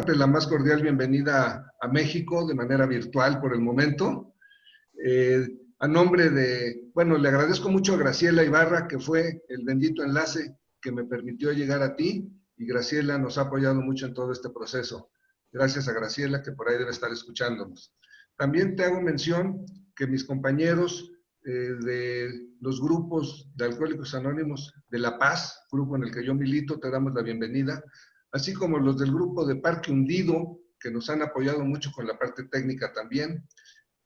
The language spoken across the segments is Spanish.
darte la más cordial bienvenida a México de manera virtual por el momento. A nombre de, bueno, le agradezco mucho a Graciela Ibarra, que fue el bendito enlace que me permitió llegar a ti, y Graciela nos ha apoyado mucho en todo este proceso. Gracias a Graciela, que por ahí debe estar escuchándonos. También te hago mención que mis compañeros de los grupos de Alcohólicos Anónimos de La Paz, grupo en el que yo milito, te damos la bienvenida, así como los del grupo de Parque Hundido, que nos han apoyado mucho con la parte técnica también,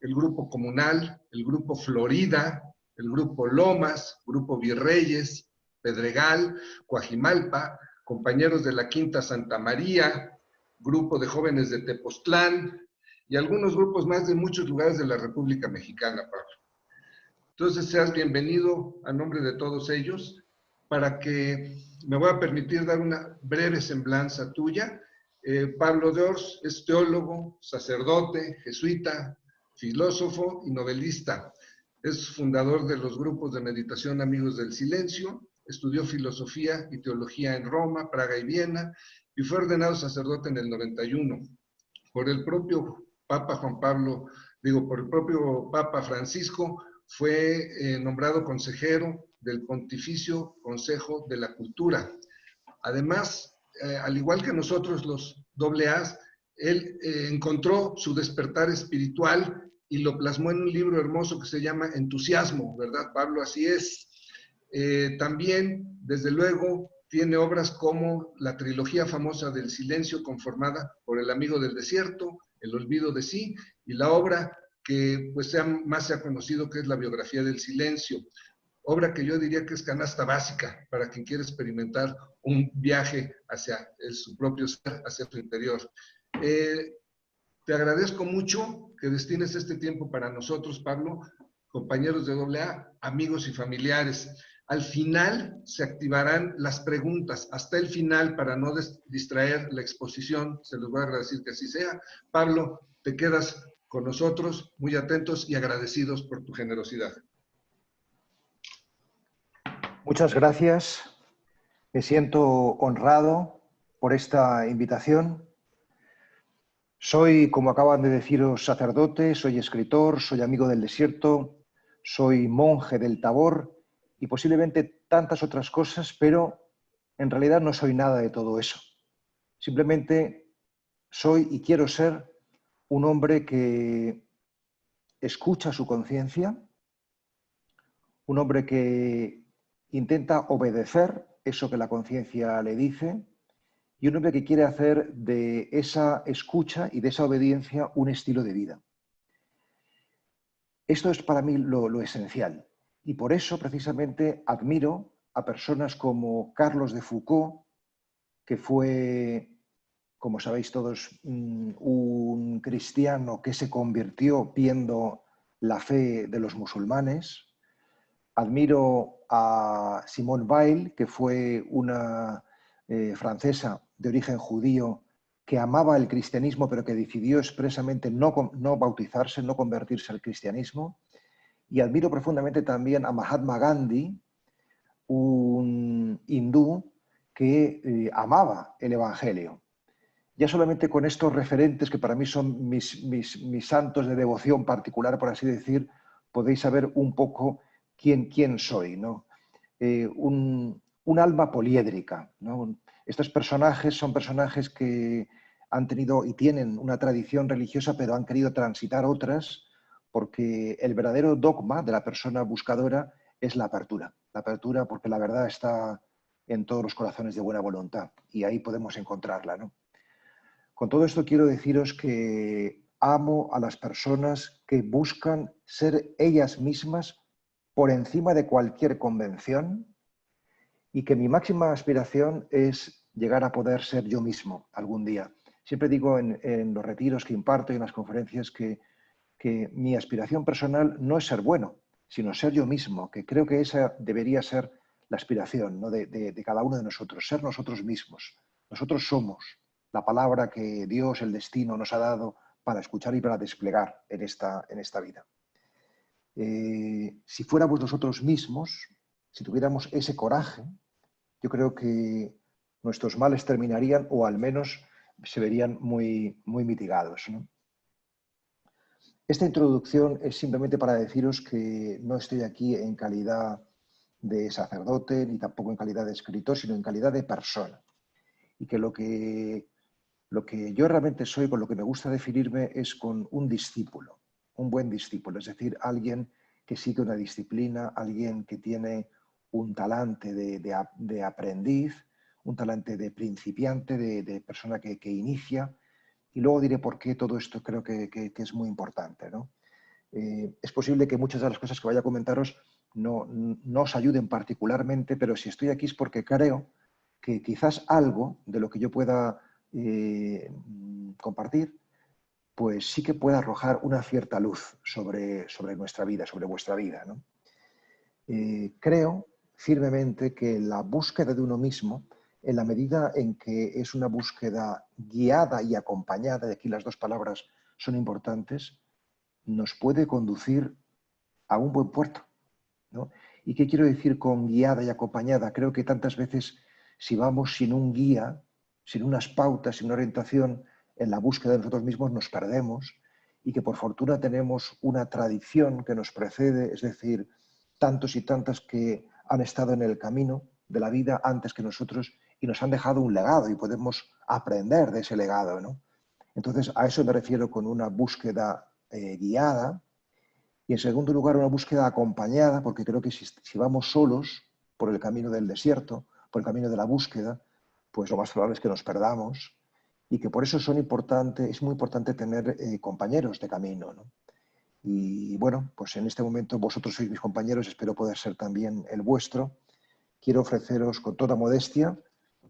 el grupo Comunal, el grupo Florida, el grupo Lomas, grupo Virreyes, Pedregal, Coajimalpa, compañeros de la Quinta Santa María, grupo de jóvenes de Tepoztlán y algunos grupos más de muchos lugares de la República Mexicana, Pablo. Entonces, seas bienvenido a nombre de todos ellos, para que me voy a permitir dar una breve semblanza tuya. Pablo de Ors es teólogo, sacerdote, jesuita, filósofo y novelista. Es fundador de los grupos de meditación Amigos del Silencio, estudió filosofía y teología en Roma, Praga y Viena, y fue ordenado sacerdote en el 91. Por el propio Papa Juan Pablo, por el propio Papa Francisco, fue nombrado consejero del Pontificio Consejo de la Cultura. Además, al igual que nosotros los AA, él encontró su despertar espiritual y lo plasmó en un libro hermoso que se llama Entusiasmo, ¿verdad, Pablo? Así es. También, desde luego, tiene obras como la trilogía famosa del Silencio, conformada por El Amigo del Desierto, El Olvido de Sí, y la obra que pues más se ha conocido, que es la biografía del Silencio. Obra que yo diría que es canasta básica para quien quiere experimentar un viaje hacia su propio ser, hacia su interior. Te agradezco mucho que destines este tiempo para nosotros, Pablo, compañeros de AA, amigos y familiares. Al final se activarán las preguntas, hasta el final, para no distraer la exposición. Se los voy a agradecer que así sea. Pablo, te quedas con nosotros, muy atentos y agradecidos por tu generosidad. Muchas gracias. Me siento honrado por esta invitación. Soy, como acaban de deciros, sacerdote, soy escritor, soy amigo del desierto, soy monje del Tabor y posiblemente tantas otras cosas, pero en realidad no soy nada de todo eso. Simplemente soy y quiero ser un hombre que escucha su conciencia, un hombre que intenta obedecer eso que la conciencia le dice, y un hombre que quiere hacer de esa escucha y de esa obediencia un estilo de vida. Esto es para mí lo esencial. Y por eso, precisamente, admiro a personas como Carlos de Foucault, que fue, como sabéis todos, un cristiano que se convirtió viendo la fe de los musulmanes. Admiro a Simone Weil, que fue una francesa de origen judío que amaba el cristianismo, pero que decidió expresamente no bautizarse, no convertirse al cristianismo. Y admiro profundamente también a Mahatma Gandhi, un hindú que amaba el Evangelio. Ya solamente con estos referentes, que para mí son mis santos de devoción particular, por así decir, podéis saber un poco quién soy, ¿no? Un alma poliédrica, ¿no? Estos personajes son personajes que han tenido y tienen una tradición religiosa, pero han querido transitar otras, porque el verdadero dogma de la persona buscadora es la apertura. La apertura, porque la verdad está en todos los corazones de buena voluntad y ahí podemos encontrarla, ¿no? Con todo esto quiero deciros que amo a las personas que buscan ser ellas mismas por encima de cualquier convención, y que mi máxima aspiración es llegar a poder ser yo mismo algún día. Siempre digo en los retiros que imparto y en las conferencias que mi aspiración personal no es ser bueno, sino ser yo mismo, que creo que esa debería ser la aspiración, ¿no? de cada uno de nosotros, ser nosotros mismos. Nosotros somos la palabra que Dios, el destino, nos ha dado para escuchar y para desplegar en esta vida. Si fuéramos nosotros mismos, si tuviéramos ese coraje, yo creo que nuestros males terminarían, o al menos se verían muy, muy mitigados, ¿no? Esta introducción es simplemente para deciros que no estoy aquí en calidad de sacerdote, ni tampoco en calidad de escritor, sino en calidad de persona. Y que lo que yo realmente soy, con lo que me gusta definirme, es con un discípulo, un buen discípulo, es decir, alguien que sigue una disciplina, alguien que tiene un talante de aprendiz, un talante de principiante, de persona que inicia. Y luego diré por qué todo esto creo que es muy importante, ¿no? Es posible que muchas de las cosas que vaya a comentaros no os ayuden particularmente, pero si estoy aquí es porque creo que quizás algo de lo que yo pueda compartir, pues sí que pueda arrojar una cierta luz sobre nuestra vida, sobre vuestra vida, ¿no? Creo firmemente que la búsqueda de uno mismo, en la medida en que es una búsqueda guiada y acompañada, y aquí las dos palabras son importantes, nos puede conducir a un buen puerto, ¿no? ¿Y qué quiero decir con guiada y acompañada? Creo que tantas veces, si vamos sin un guía, sin unas pautas, sin una orientación en la búsqueda de nosotros mismos, nos perdemos, y que por fortuna tenemos una tradición que nos precede, es decir, tantos y tantas que han estado en el camino de la vida antes que nosotros y nos han dejado un legado y podemos aprender de ese legado, ¿no? Entonces, a eso me refiero con una búsqueda guiada. Y en segundo lugar, una búsqueda acompañada, porque creo que si vamos solos por el camino del desierto, por el camino de la búsqueda, pues lo más probable es que nos perdamos, y que por eso es muy importante tener compañeros de camino, ¿no? Y bueno, pues en este momento vosotros sois mis compañeros, espero poder ser también el vuestro. Quiero ofreceros con toda modestia,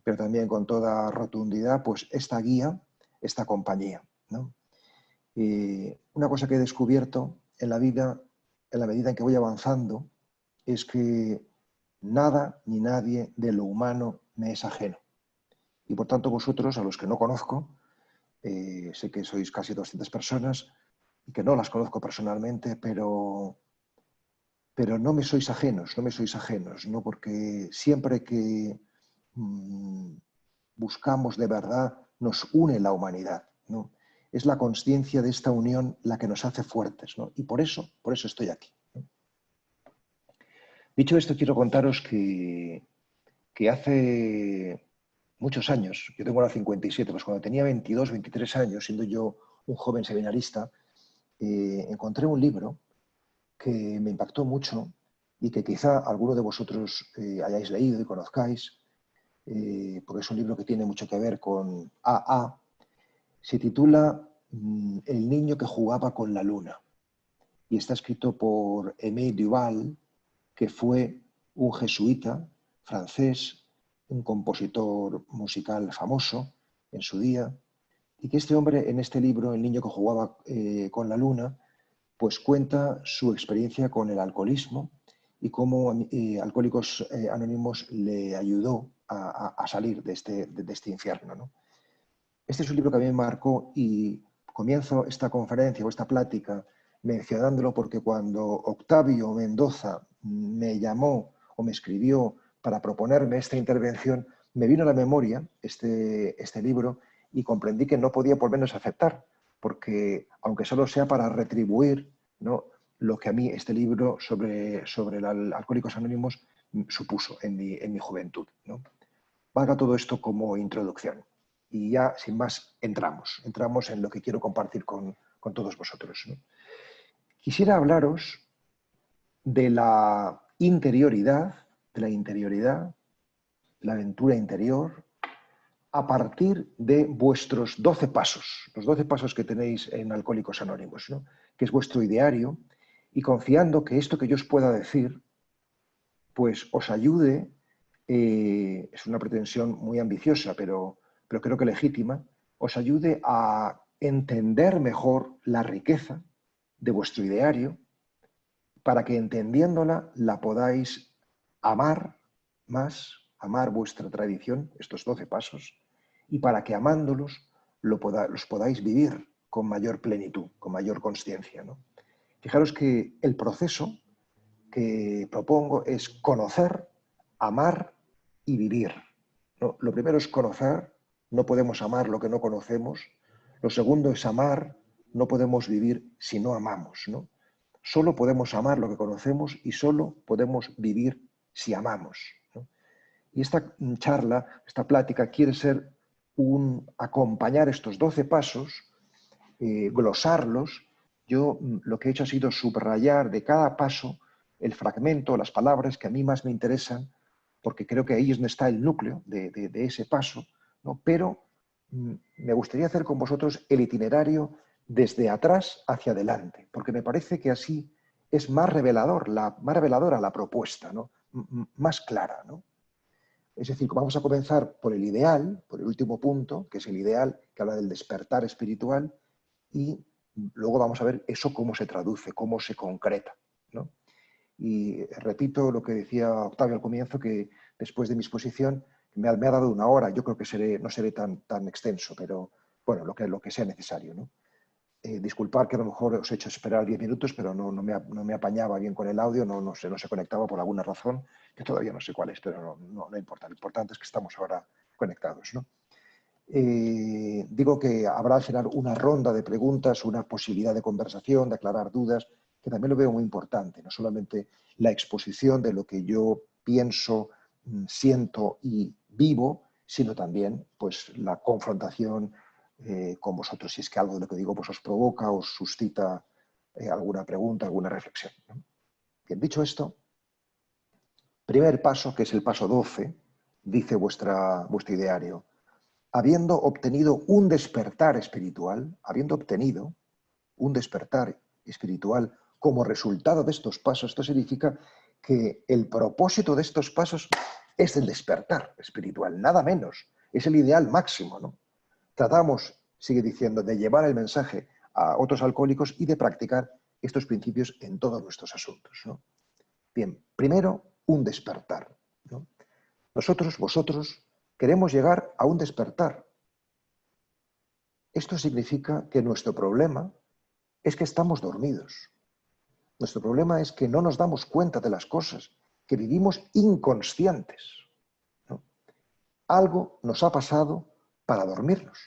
pero también con toda rotundidad, pues esta guía, esta compañía, ¿no? Una cosa que he descubierto en la vida, en la medida en que voy avanzando, es que nada ni nadie de lo humano me es ajeno. Y por tanto vosotros, a los que no conozco, sé que sois casi 200 personas y que no las conozco personalmente, pero no me sois ajenos, ¿no? Porque siempre que buscamos de verdad, nos une la humanidad, ¿no? Es la consciencia de esta unión la que nos hace fuertes, ¿no? Y por eso estoy aquí, ¿no? Dicho esto, quiero contaros que hace muchos años, yo tengo ahora 57, pues cuando tenía 22, 23 años, siendo yo un joven seminarista, encontré un libro que me impactó mucho y que quizá alguno de vosotros hayáis leído y conozcáis, porque es un libro que tiene mucho que ver con AA. Se titula El niño que jugaba con la luna y está escrito por Aimé Duval, que fue un jesuita francés, un compositor musical famoso en su día, y que este hombre en este libro, El niño que jugaba con la luna, pues cuenta su experiencia con el alcoholismo y cómo Alcohólicos Anónimos le ayudó a salir de este infierno, ¿no? Este es un libro que a mí me marcó y comienzo esta conferencia o esta plática mencionándolo porque cuando Octavio Mendoza me llamó o me escribió para proponerme esta intervención, me vino a la memoria este libro y comprendí que no podía por menos aceptar, porque aunque solo sea para retribuir, ¿no?, lo que a mí este libro sobre Alcohólicos Anónimos supuso en mi juventud, ¿no? Valga todo esto como introducción. Y ya, sin más, entramos en lo que quiero compartir con todos vosotros, ¿no? Quisiera hablaros de la interioridad, la aventura interior, a partir de vuestros 12 pasos, los 12 pasos que tenéis en Alcohólicos Anónimos, ¿no?, que es vuestro ideario, y confiando que esto que yo os pueda decir, pues os ayude. Es una pretensión muy ambiciosa, pero creo que legítima, os ayude a entender mejor la riqueza de vuestro ideario, para que entendiéndola la podáis amar más, amar vuestra tradición, estos 12 pasos, y para que amándolos los podáis vivir con mayor plenitud, con mayor consciencia, ¿no? Fijaros que el proceso que propongo es conocer, amar y vivir, ¿no? Lo primero es conocer, no podemos amar lo que no conocemos. Lo segundo es amar, no podemos vivir si no amamos, ¿no? Solo podemos amar lo que conocemos y solo podemos vivir si amamos, ¿no? Y esta charla, esta plática quiere ser acompañar estos 12 pasos, glosarlos. Yo lo que he hecho ha sido subrayar de cada paso el fragmento, las palabras que a mí más me interesan, porque creo que ahí es donde está el núcleo de ese paso, ¿no? Pero me gustaría hacer con vosotros el itinerario desde atrás hacia adelante, porque me parece que así es más reveladora la propuesta, ¿no? Más clara, ¿no? Es decir, vamos a comenzar por el ideal, por el último punto, que es el ideal, que habla del despertar espiritual, y luego vamos a ver eso cómo se traduce, cómo se concreta, ¿no? Y repito lo que decía Octavio al comienzo, que después de mi exposición me ha dado 1 hora. Yo creo que no seré tan extenso, pero bueno, lo que sea necesario, ¿no? Disculpad que a lo mejor os he hecho esperar 10 minutos, pero no me apañaba bien con el audio, no se conectaba por alguna razón, que todavía no sé cuál es, pero no importa. Lo importante es que estamos ahora conectados, ¿no? Digo que habrá al final una ronda de preguntas, una posibilidad de conversación, de aclarar dudas, que también lo veo muy importante, no solamente la exposición de lo que yo pienso, siento y vivo, sino también pues, la confrontación con vosotros, si es que algo de lo que digo pues, os provoca, os suscita alguna pregunta, alguna reflexión, ¿no? Bien, dicho esto, primer paso, que es el paso 12, dice vuestro ideario: habiendo obtenido un despertar espiritual, como resultado de estos pasos, esto significa que el propósito de estos pasos es el despertar espiritual, nada menos. Es el ideal máximo, ¿no? Tratamos, sigue diciendo, de llevar el mensaje a otros alcohólicos y de practicar estos principios en todos nuestros asuntos, ¿no? Bien, primero, un despertar, ¿no? Vosotros, queremos llegar a un despertar. Esto significa que nuestro problema es que estamos dormidos. Nuestro problema es que no nos damos cuenta de las cosas, que vivimos inconscientes, ¿no? Algo nos ha pasado para dormirnos.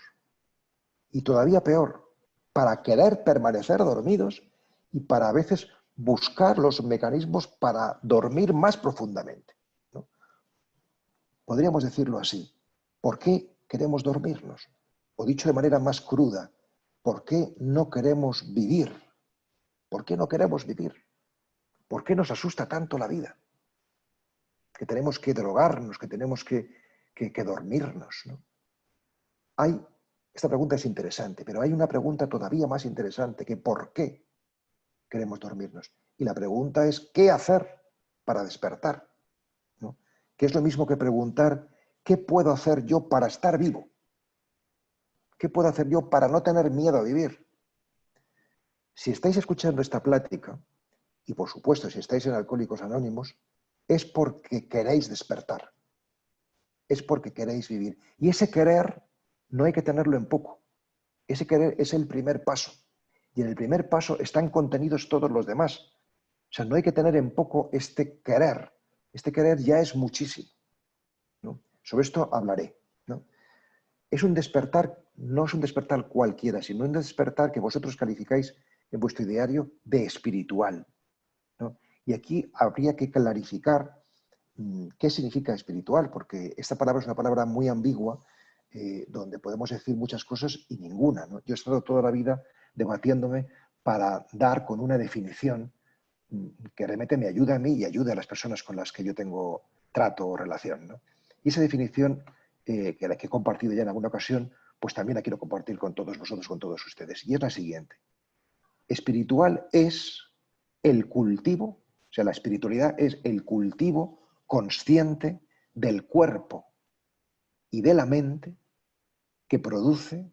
Y todavía peor, para querer permanecer dormidos y para a veces buscar los mecanismos para dormir más profundamente, ¿no? Podríamos decirlo así. ¿Por qué queremos dormirnos? O dicho de manera más cruda, ¿por qué no queremos vivir? ¿Por qué no queremos vivir? ¿Por qué nos asusta tanto la vida? Que tenemos que drogarnos, que tenemos que dormirnos, ¿no? Esta pregunta es interesante, pero hay una pregunta todavía más interesante, que ¿por qué queremos dormirnos? Y la pregunta es ¿qué hacer para despertar? ¿No? Que es lo mismo que preguntar ¿qué puedo hacer yo para estar vivo? ¿Qué puedo hacer yo para no tener miedo a vivir? Si estáis escuchando esta plática, y por supuesto si estáis en Alcohólicos Anónimos, es porque queréis despertar, es porque queréis vivir. Y ese querer no hay que tenerlo en poco. Ese querer es el primer paso. Y en el primer paso están contenidos todos los demás. O sea, no hay que tener en poco este querer. Este querer ya es muchísimo, ¿no? Sobre esto hablaré, ¿no? Es un despertar, no es un despertar cualquiera, sino un despertar que vosotros calificáis en vuestro ideario de espiritual, ¿no? Y aquí habría que clarificar qué significa espiritual, porque esta palabra es una palabra muy ambigua, donde podemos decir muchas cosas y ninguna, ¿no? Yo he estado toda la vida debatiéndome para dar con una definición que realmente me ayuda a mí y ayude a las personas con las que yo tengo trato o relación, ¿no? Y esa definición, que la que he compartido ya en alguna ocasión, pues también la quiero compartir con todos vosotros, con todos ustedes. Y es la siguiente. Espiritual es el cultivo, o sea, la espiritualidad es el cultivo consciente del cuerpo y de la mente que produce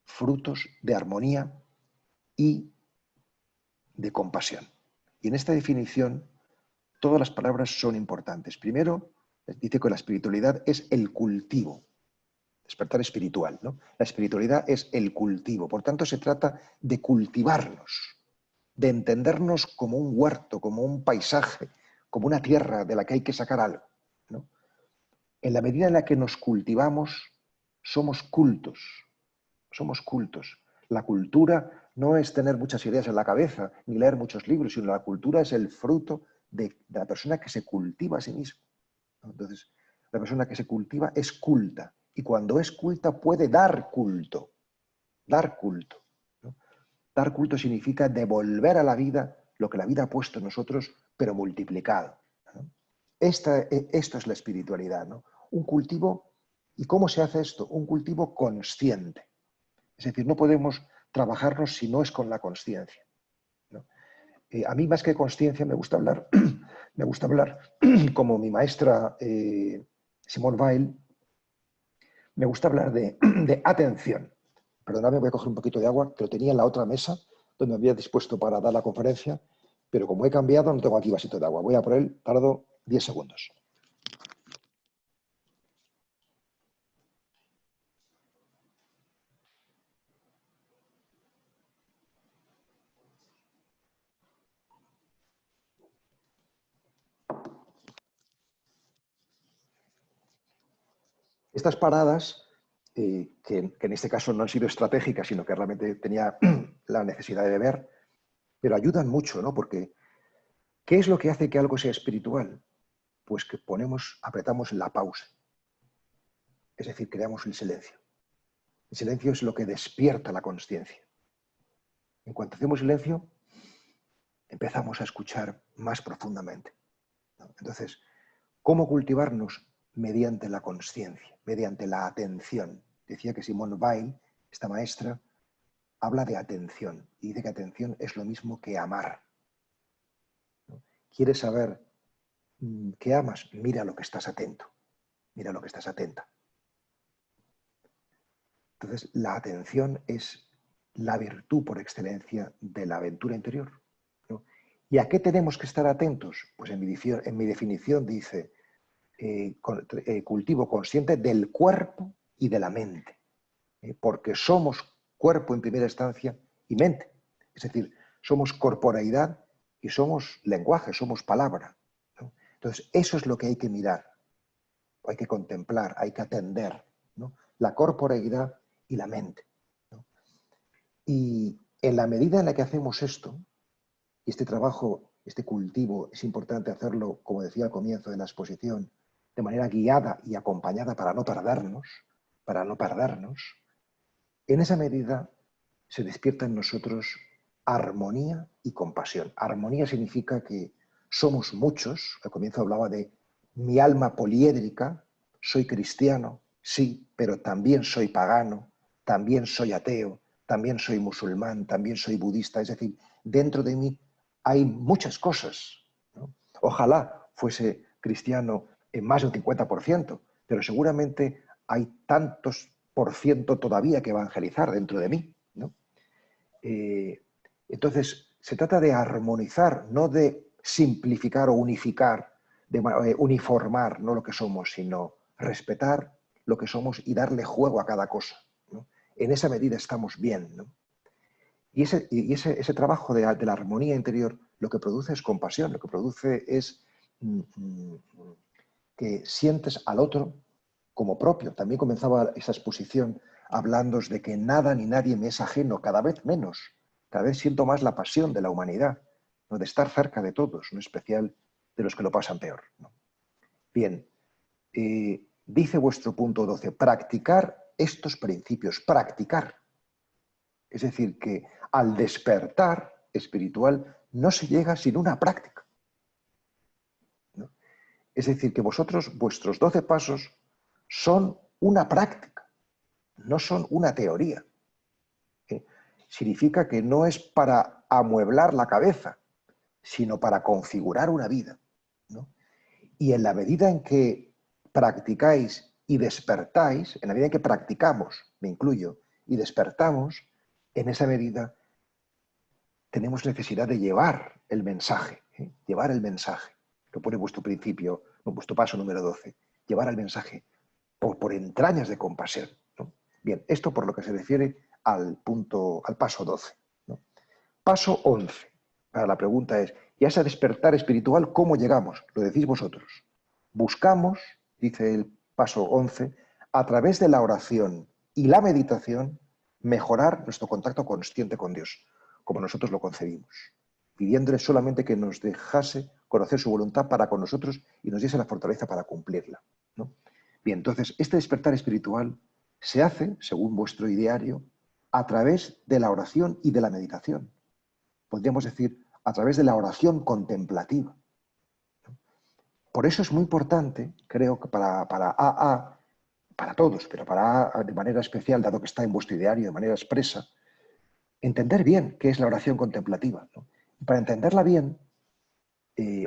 frutos de armonía y de compasión. Y en esta definición, todas las palabras son importantes. Primero, dice que la espiritualidad es el cultivo, despertar espiritual, ¿no? La espiritualidad es el cultivo. Por tanto, se trata de cultivarnos, de entendernos como un huerto, como un paisaje, como una tierra de la que hay que sacar algo, ¿no? En la medida en la que nos cultivamos, somos cultos. Somos cultos. La cultura no es tener muchas ideas en la cabeza, ni leer muchos libros, sino la cultura es el fruto de la persona que se cultiva a sí misma. Entonces, la persona que se cultiva es culta. Y cuando es culta puede dar culto. Dar culto. ¿No? Dar culto significa devolver a la vida lo que la vida ha puesto en nosotros, pero multiplicado. ¿No? Esto es la espiritualidad, ¿no? Un cultivo. ¿Y cómo se hace esto? Un cultivo consciente. Es decir, no podemos trabajarnos si no es con la consciencia, ¿no? A mí más que consciencia me gusta hablar, me gusta hablar como mi maestra Simone Weil, me gusta hablar de atención. Perdóname, voy a coger un poquito de agua, que lo tenía en la otra mesa, donde me había dispuesto para dar la conferencia, pero como he cambiado no tengo aquí vasito de agua. Voy a por él, tardo 10 segundos. Estas paradas, que en este caso no han sido estratégicas, sino que realmente tenía la necesidad de beber, pero ayudan mucho, ¿no? Porque, ¿qué es lo que hace que algo sea espiritual? Pues que apretamos la pausa. Es decir, creamos el silencio. El silencio es lo que despierta la consciencia. En cuanto hacemos silencio, empezamos a escuchar más profundamente, ¿no? Entonces, ¿cómo cultivarnos? Mediante la consciencia, mediante la atención. Decía que Simone Weil, esta maestra, habla de atención y dice que atención es lo mismo que amar, ¿no? ¿Quieres saber qué amas? Mira lo que estás atento, mira lo que estás atenta. Entonces, la atención es la virtud por excelencia de la aventura interior, ¿no? ¿Y a qué tenemos que estar atentos? Pues en mi definición dice, cultivo consciente del cuerpo y de la mente, porque somos cuerpo en primera instancia y mente. Es decir, somos corporeidad y somos lenguaje, somos palabra, ¿no? Entonces, eso es lo que hay que mirar, hay que contemplar, hay que atender, ¿no? La corporeidad y la mente, ¿no? Y en la medida en la que hacemos esto, y este trabajo, este cultivo, es importante hacerlo, como decía al comienzo de la exposición, de manera guiada y acompañada para no perdernos, en esa medida se despierta en nosotros armonía y compasión. Armonía significa que somos muchos, al comienzo hablaba de mi alma poliédrica, soy cristiano, sí, pero también soy pagano, también soy ateo, también soy musulmán, también soy budista, es decir, dentro de mí hay muchas cosas, ¿no? Ojalá fuese cristiano en más de un 50%, pero seguramente hay tantos por ciento todavía que evangelizar dentro de mí, ¿no? Entonces, se trata de armonizar, no de simplificar o unificar, de uniformar, no lo que somos, sino respetar lo que somos y darle juego a cada cosa, ¿no? En esa medida estamos bien, ¿no? Y ese trabajo de la armonía interior lo que produce es compasión, lo que produce es que sientes al otro como propio. También comenzaba esa exposición hablando de que nada ni nadie me es ajeno, cada vez menos. Cada vez siento más la pasión de la humanidad, ¿no? De estar cerca de todos, en especial de los que lo pasan peor, ¿no? Bien, dice vuestro punto 12, practicar estos principios, practicar. Es decir, que al despertar espiritual no se llega sin una práctica, ¿no? Es decir, que vuestros 12 pasos son una práctica, no son una teoría. Significa que no es para amueblar la cabeza, sino para configurar una vida, ¿no? Y en la medida en que practicáis y despertáis, en la medida en que practicamos, me incluyo, y despertamos, en esa medida tenemos necesidad de llevar el mensaje, llevar el mensaje. Lo pone vuestro principio, vuestro paso número 12, llevar el mensaje por entrañas de compasión, ¿no? Bien, esto por lo que se refiere al paso 12, ¿no? Paso 11. Ahora la pregunta es, ¿y a ese despertar espiritual cómo llegamos? Lo decís vosotros. Buscamos, dice el paso 11, a través de la oración y la meditación, mejorar nuestro contacto consciente con Dios, como nosotros lo concebimos, pidiéndole solamente que nos dejase conocer su voluntad para con nosotros y nos diese la fortaleza para cumplirla, ¿no? Bien, entonces, este despertar espiritual se hace, según vuestro ideario, a través de la oración y de la meditación. Podríamos decir, a través de la oración contemplativa. Por eso es muy importante, creo que para AA, para todos, pero para AA de manera especial, dado que está en vuestro ideario de manera expresa, entender bien qué es la oración contemplativa, ¿no? Y para entenderla bien,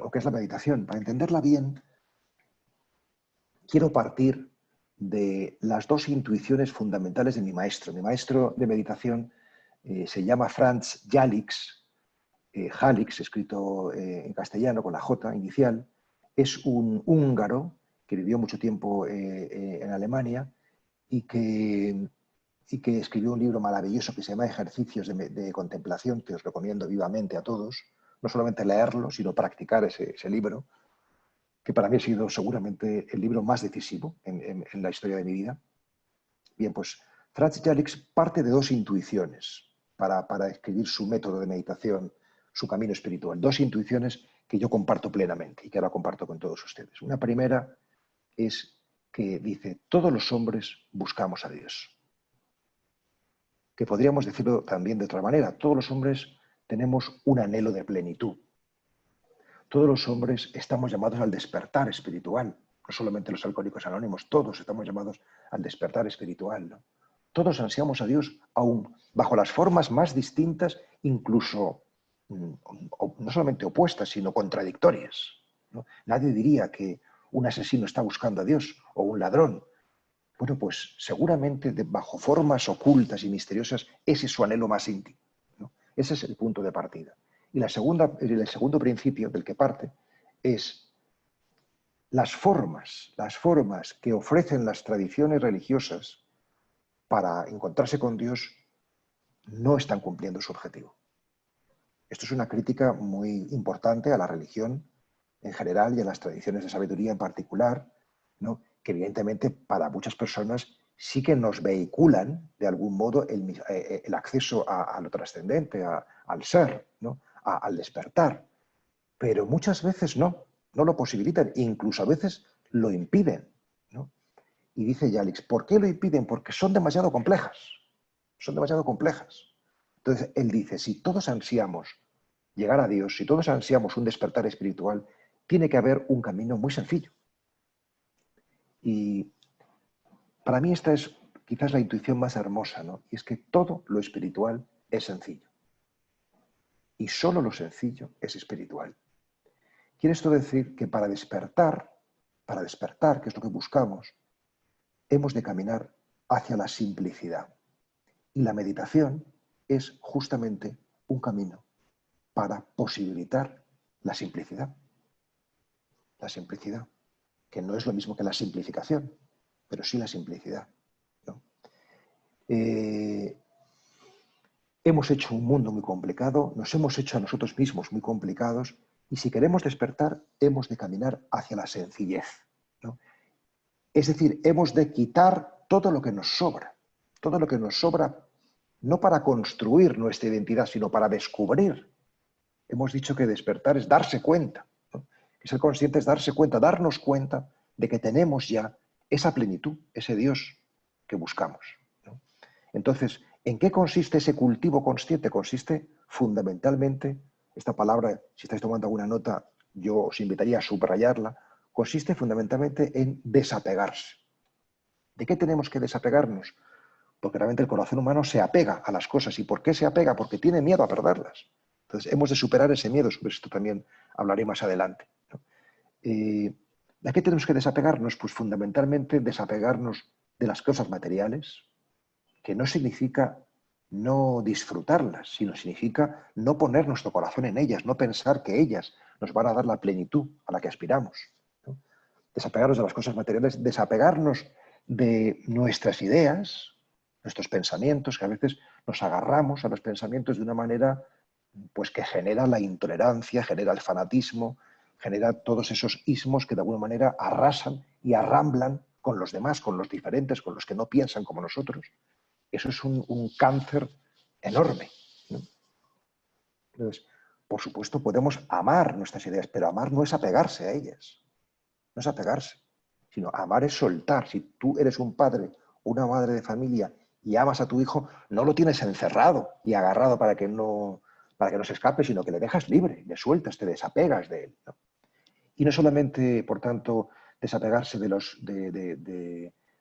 o qué es la meditación, para entenderla bien, quiero partir de las dos intuiciones fundamentales de mi maestro. Mi maestro de meditación se llama Franz Jalix, Jalix, escrito en castellano con la J inicial. Es un húngaro que vivió mucho tiempo en Alemania y que escribió un libro maravilloso que se llama Ejercicios de Contemplación, que os recomiendo vivamente a todos, no solamente leerlo, sino practicar ese libro, que para mí ha sido seguramente el libro más decisivo en la historia de mi vida. Bien, pues Franz Jalix parte de dos intuiciones para escribir su método de meditación, su camino espiritual. Dos intuiciones que yo comparto plenamente y que ahora comparto con todos ustedes. Una primera es que dice, todos los hombres buscamos a Dios. Que podríamos decirlo también de otra manera, todos los hombres tenemos un anhelo de plenitud. Todos los hombres estamos llamados al despertar espiritual, no solamente los alcohólicos anónimos, todos estamos llamados al despertar espiritual, ¿no? Todos ansiamos a Dios, aún bajo las formas más distintas, incluso no solamente opuestas, sino contradictorias, ¿no? Nadie diría que un asesino está buscando a Dios o un ladrón. Bueno, pues seguramente bajo formas ocultas y misteriosas, ese es su anhelo más íntimo, ¿no? Ese es el punto de partida. Y el segundo principio del que parte es las formas que ofrecen las tradiciones religiosas para encontrarse con Dios no están cumpliendo su objetivo. Esto es una crítica muy importante a la religión en general y a las tradiciones de sabiduría en particular, ¿no? Que evidentemente para muchas personas sí que nos vehiculan de algún modo el acceso a lo trascendente, al ser, ¿no? Al despertar. Pero muchas veces no lo posibilitan, incluso a veces lo impiden, ¿no? Y dice Jalix, ¿por qué lo impiden? Porque son demasiado complejas. Son demasiado complejas. Entonces, él dice, si todos ansiamos llegar a Dios, si todos ansiamos un despertar espiritual, tiene que haber un camino muy sencillo. Y para mí esta es quizás la intuición más hermosa, ¿no? Y es que todo lo espiritual es sencillo. Y solo lo sencillo es espiritual. Quiere esto decir que para despertar, que es lo que buscamos, hemos de caminar hacia la simplicidad. Y la meditación es justamente un camino para posibilitar la simplicidad. La simplicidad, que no es lo mismo que la simplificación, pero sí la simplicidad, ¿no? Hemos hecho un mundo muy complicado, nos hemos hecho a nosotros mismos muy complicados, y si queremos despertar, hemos de caminar hacia la sencillez, ¿no? Es decir, hemos de quitar todo lo que nos sobra no para construir nuestra identidad, sino para descubrir. Hemos dicho que despertar es darse cuenta, ¿no? Que ser consciente es darse cuenta, darnos cuenta de que tenemos ya esa plenitud, ese Dios que buscamos, ¿no? Entonces, ¿en qué consiste ese cultivo consciente? Consiste fundamentalmente, esta palabra, si estáis tomando alguna nota, yo os invitaría a subrayarla, consiste fundamentalmente en desapegarse. ¿De qué tenemos que desapegarnos? Porque realmente el corazón humano se apega a las cosas. ¿Y por qué se apega? Porque tiene miedo a perderlas. Entonces, hemos de superar ese miedo. Sobre esto también hablaré más adelante, ¿no? ¿De qué tenemos que desapegarnos? Pues fundamentalmente desapegarnos de las cosas materiales, que no significa no disfrutarlas, sino significa no poner nuestro corazón en ellas, no pensar que ellas nos van a dar la plenitud a la que aspiramos, ¿no? Desapegarnos de las cosas materiales, desapegarnos de nuestras ideas, nuestros pensamientos, que a veces nos agarramos a los pensamientos de una manera pues, que genera la intolerancia, genera el fanatismo, genera todos esos ismos que de alguna manera arrasan y arramblan con los demás, con los diferentes, con los que no piensan como nosotros, eso es un cáncer enorme, ¿no? Entonces, por supuesto, podemos amar nuestras ideas, pero amar no es apegarse a ellas, no es apegarse, sino amar es soltar. Si tú eres un padre o una madre de familia y amas a tu hijo, no lo tienes encerrado y agarrado para que no se escape, sino que le dejas libre, le sueltas, te desapegas de él, ¿no? Y no solamente, por tanto, desapegarse de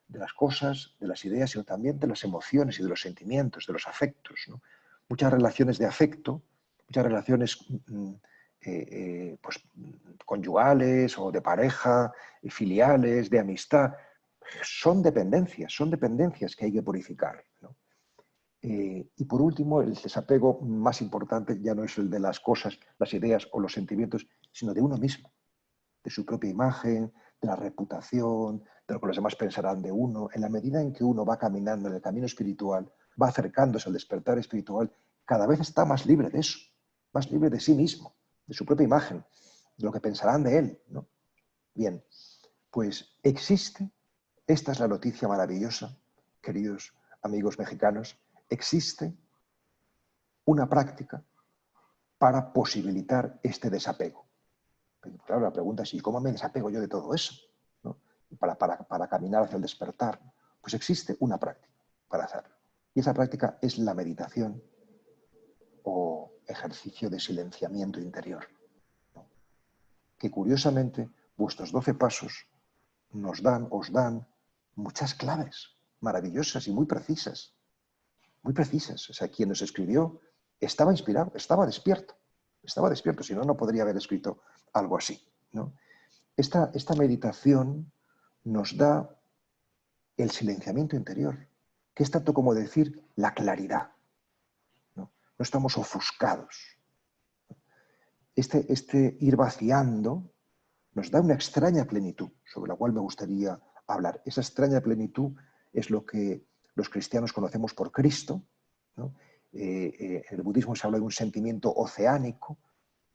las cosas, de las ideas, sino también de las emociones y de los sentimientos, de los afectos, ¿no? Muchas relaciones de afecto, muchas relaciones pues, conyugales o de pareja, filiales, de amistad, son dependencias que hay que purificar, ¿no? Y por último, el desapego más importante ya no es el de las cosas, las ideas o los sentimientos, sino de uno mismo, de su propia imagen, de la reputación, de lo que los demás pensarán de uno. En la medida en que uno va caminando en el camino espiritual, va acercándose al despertar espiritual, cada vez está más libre de eso, más libre de sí mismo, de su propia imagen, de lo que pensarán de él, ¿no? Bien, pues existe, esta es la noticia maravillosa, queridos amigos mexicanos, existe una práctica para posibilitar este desapego. Pero claro, la pregunta es, ¿y cómo me desapego yo de todo eso, ¿no? Para caminar hacia el despertar? Pues existe una práctica para hacerlo. Y esa práctica es la meditación o ejercicio de silenciamiento interior, ¿no? Que curiosamente vuestros 12 pasos os dan muchas claves maravillosas y muy precisas. Muy precisas. O sea, quien nos escribió estaba inspirado, estaba despierto, si no, no podría haber escrito algo así, ¿no? Esta meditación nos da el silenciamiento interior, que es tanto como decir la claridad, ¿no? No estamos ofuscados. Este ir vaciando nos da una extraña plenitud, sobre la cual me gustaría hablar. Esa extraña plenitud es lo que los cristianos conocemos por Cristo, ¿no? En el budismo se habla de un sentimiento oceánico,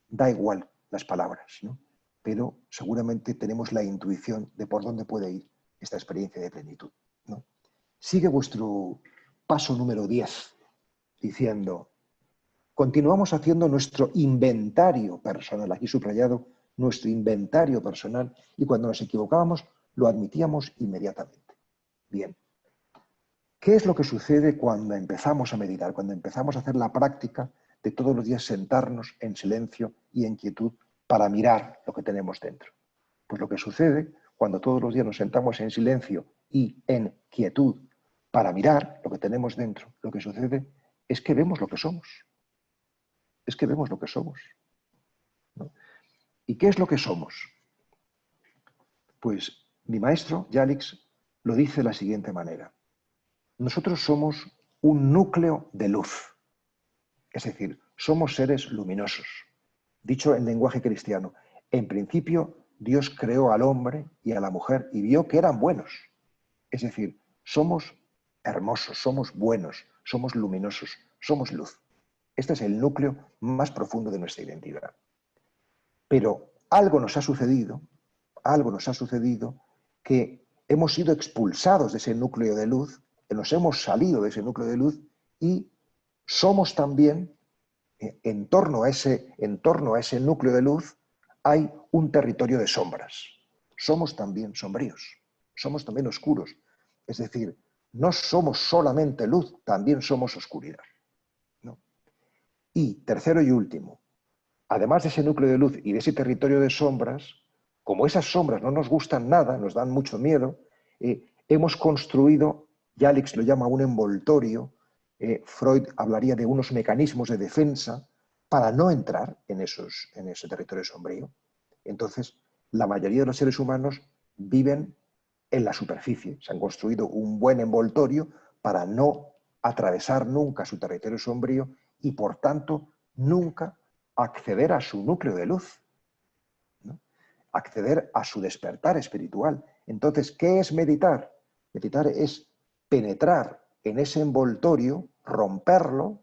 da igual las palabras, ¿no? Pero seguramente tenemos la intuición de por dónde puede ir esta experiencia de plenitud, ¿no? Sigue vuestro paso número 10, diciendo, continuamos haciendo nuestro inventario personal, aquí subrayado, nuestro inventario personal, y cuando nos equivocábamos lo admitíamos inmediatamente. Bien, ¿qué es lo que sucede cuando empezamos a meditar, cuando empezamos a hacer la práctica de todos los días sentarnos en silencio y en quietud para mirar lo que tenemos dentro? Pues lo que sucede cuando todos los días nos sentamos en silencio y en quietud para mirar lo que tenemos dentro, lo que sucede es que vemos lo que somos. Es que vemos lo que somos, ¿no? ¿Y qué es lo que somos? Pues mi maestro, Yalix, lo dice de la siguiente manera. Nosotros somos un núcleo de luz, es decir, somos seres luminosos. Dicho en lenguaje cristiano, en principio Dios creó al hombre y a la mujer y vio que eran buenos. Es decir, somos hermosos, somos buenos, somos luminosos, somos luz. Este es el núcleo más profundo de nuestra identidad. Pero algo nos ha sucedido que hemos sido expulsados de ese núcleo de luz, que nos hemos salido de ese núcleo de luz y somos también, en torno a ese núcleo de luz, hay un territorio de sombras. Somos también sombríos, somos también oscuros. Es decir, no somos solamente luz, también somos oscuridad, ¿no? Y tercero y último, además de ese núcleo de luz y de ese territorio de sombras, como esas sombras no nos gustan nada, nos dan mucho miedo, hemos construido, Yalix lo llama un envoltorio, Freud hablaría de unos mecanismos de defensa para no entrar en ese territorio sombrío. Entonces, la mayoría de los seres humanos viven en la superficie, se han construido un buen envoltorio para no atravesar nunca su territorio sombrío y, por tanto, nunca acceder a su núcleo de luz, ¿no? Acceder a su despertar espiritual. Entonces, ¿qué es meditar? Meditar es penetrar en ese envoltorio, romperlo,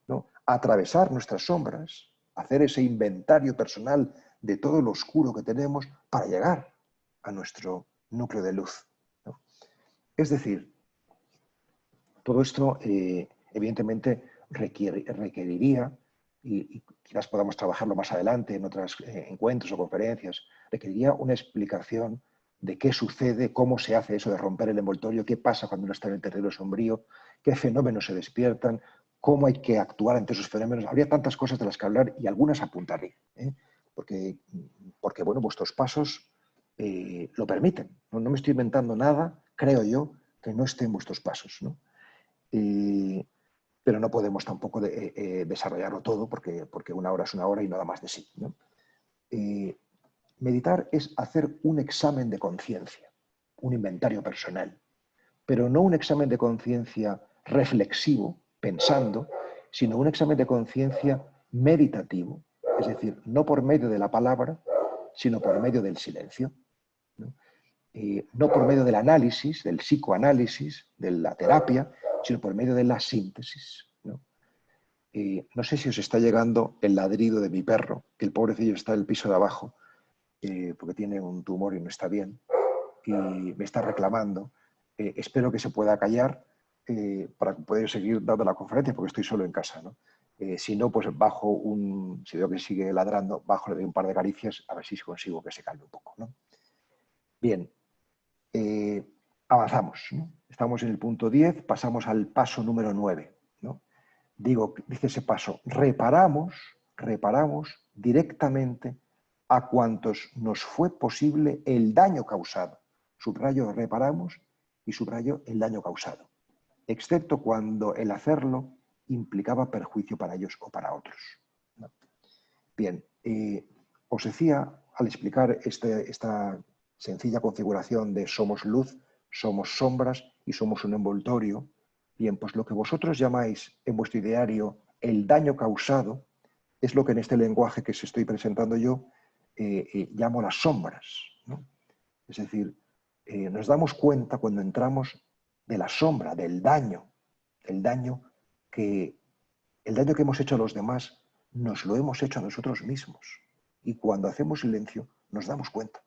¿no? Atravesar nuestras sombras, hacer ese inventario personal de todo lo oscuro que tenemos para llegar a nuestro núcleo de luz, ¿no? Es decir, todo esto evidentemente requeriría, y quizás podamos trabajarlo más adelante en otros encuentros o conferencias, requeriría una explicación de qué sucede, cómo se hace eso de romper el envoltorio, qué pasa cuando uno está en el terreno sombrío, qué fenómenos se despiertan, cómo hay que actuar ante esos fenómenos. Habría tantas cosas de las que hablar y algunas apuntaré, ¿eh? Porque, bueno, vuestros pasos lo permiten. No me estoy inventando nada, creo yo, que no esté en vuestros pasos, ¿no? Pero no podemos tampoco desarrollarlo todo porque una hora es una hora y nada más de sí, ¿no? Meditar es hacer un examen de conciencia, un inventario personal, pero no un examen de conciencia reflexivo, pensando, sino un examen de conciencia meditativo, es decir, no por medio de la palabra, sino por medio del silencio, ¿no? No por medio del análisis, del psicoanálisis, de la terapia, sino por medio de la síntesis, ¿no? No sé si os está llegando el ladrido de mi perro, que el pobrecillo está en el piso de abajo, porque tiene un tumor y no está bien, y me está reclamando. Espero que se pueda callar para poder seguir dando la conferencia, porque estoy solo en casa, ¿no? Si no, pues si veo que sigue ladrando, bajo, le doy un par de caricias, a ver si consigo que se calme un poco, ¿no? Bien, avanzamos, ¿no? Estamos en el punto 10, pasamos al paso número 9, ¿no? Dice ese paso, reparamos directamente a cuantos nos fue posible el daño causado. Subrayo reparamos y subrayo el daño causado, excepto cuando el hacerlo implicaba perjuicio para ellos o para otros, ¿no? Bien, os decía al explicar esta sencilla configuración de somos luz, somos sombras y somos un envoltorio. Bien, pues lo que vosotros llamáis en vuestro ideario el daño causado es lo que en este lenguaje que os estoy presentando yo llamo las sombras, ¿no? Es decir, nos damos cuenta cuando entramos de la sombra, del daño que hemos hecho a los demás, nos lo hemos hecho a nosotros mismos. Y cuando hacemos silencio, nos damos cuenta.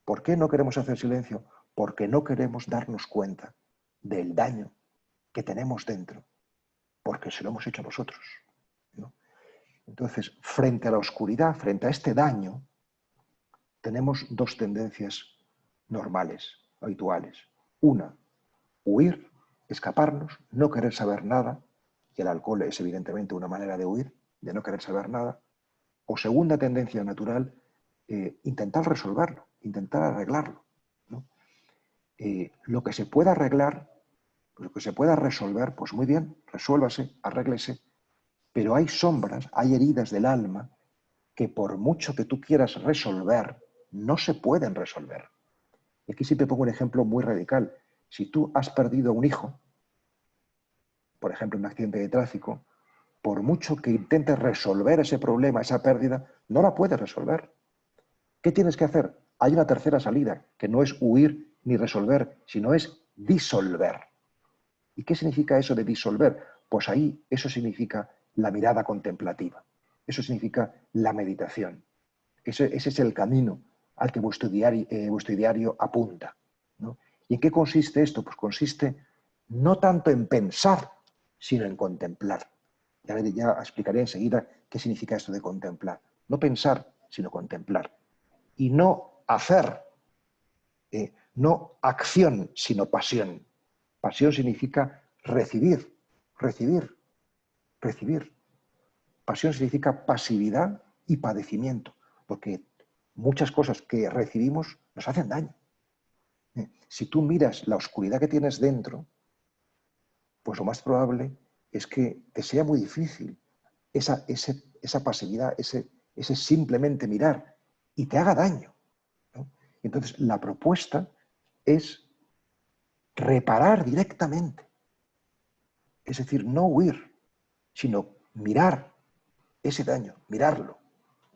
¿Por qué no queremos hacer silencio? Porque no queremos darnos cuenta del daño que tenemos dentro, porque se lo hemos hecho a nosotros, ¿no? Entonces, frente a la oscuridad, frente a este daño, tenemos dos tendencias normales, habituales. Una, huir, escaparnos, no querer saber nada, y el alcohol es evidentemente una manera de huir, de no querer saber nada. O segunda tendencia natural, intentar resolverlo, intentar arreglarlo, ¿no? Lo que se pueda arreglar, lo que se pueda resolver, pues muy bien, resuélvase, arréglese, pero hay sombras, hay heridas del alma que por mucho que tú quieras resolver, no se pueden resolver. Y aquí siempre pongo un ejemplo muy radical. Si tú has perdido un hijo, por ejemplo, en un accidente de tráfico, por mucho que intentes resolver ese problema, esa pérdida, no la puedes resolver. ¿Qué tienes que hacer? Hay una tercera salida, que no es huir ni resolver, sino es disolver. ¿Y qué significa eso de disolver? Pues ahí eso significa la mirada contemplativa. Eso significa la meditación. Ese es el camino al que vuestro ideario apunta, ¿no? ¿Y en qué consiste esto? Pues consiste no tanto en pensar, sino en contemplar. Ya explicaré enseguida qué significa esto de contemplar. No pensar, sino contemplar. Y no hacer, no acción, sino pasión. Pasión significa recibir, recibir, recibir. Pasión significa pasividad y padecimiento, porque muchas cosas que recibimos nos hacen daño. Si tú miras la oscuridad que tienes dentro, pues lo más probable es que te sea muy difícil esa pasividad, ese simplemente mirar, y te haga daño, ¿no? Entonces, la propuesta es reparar directamente. Es decir, no huir, sino mirar ese daño, mirarlo,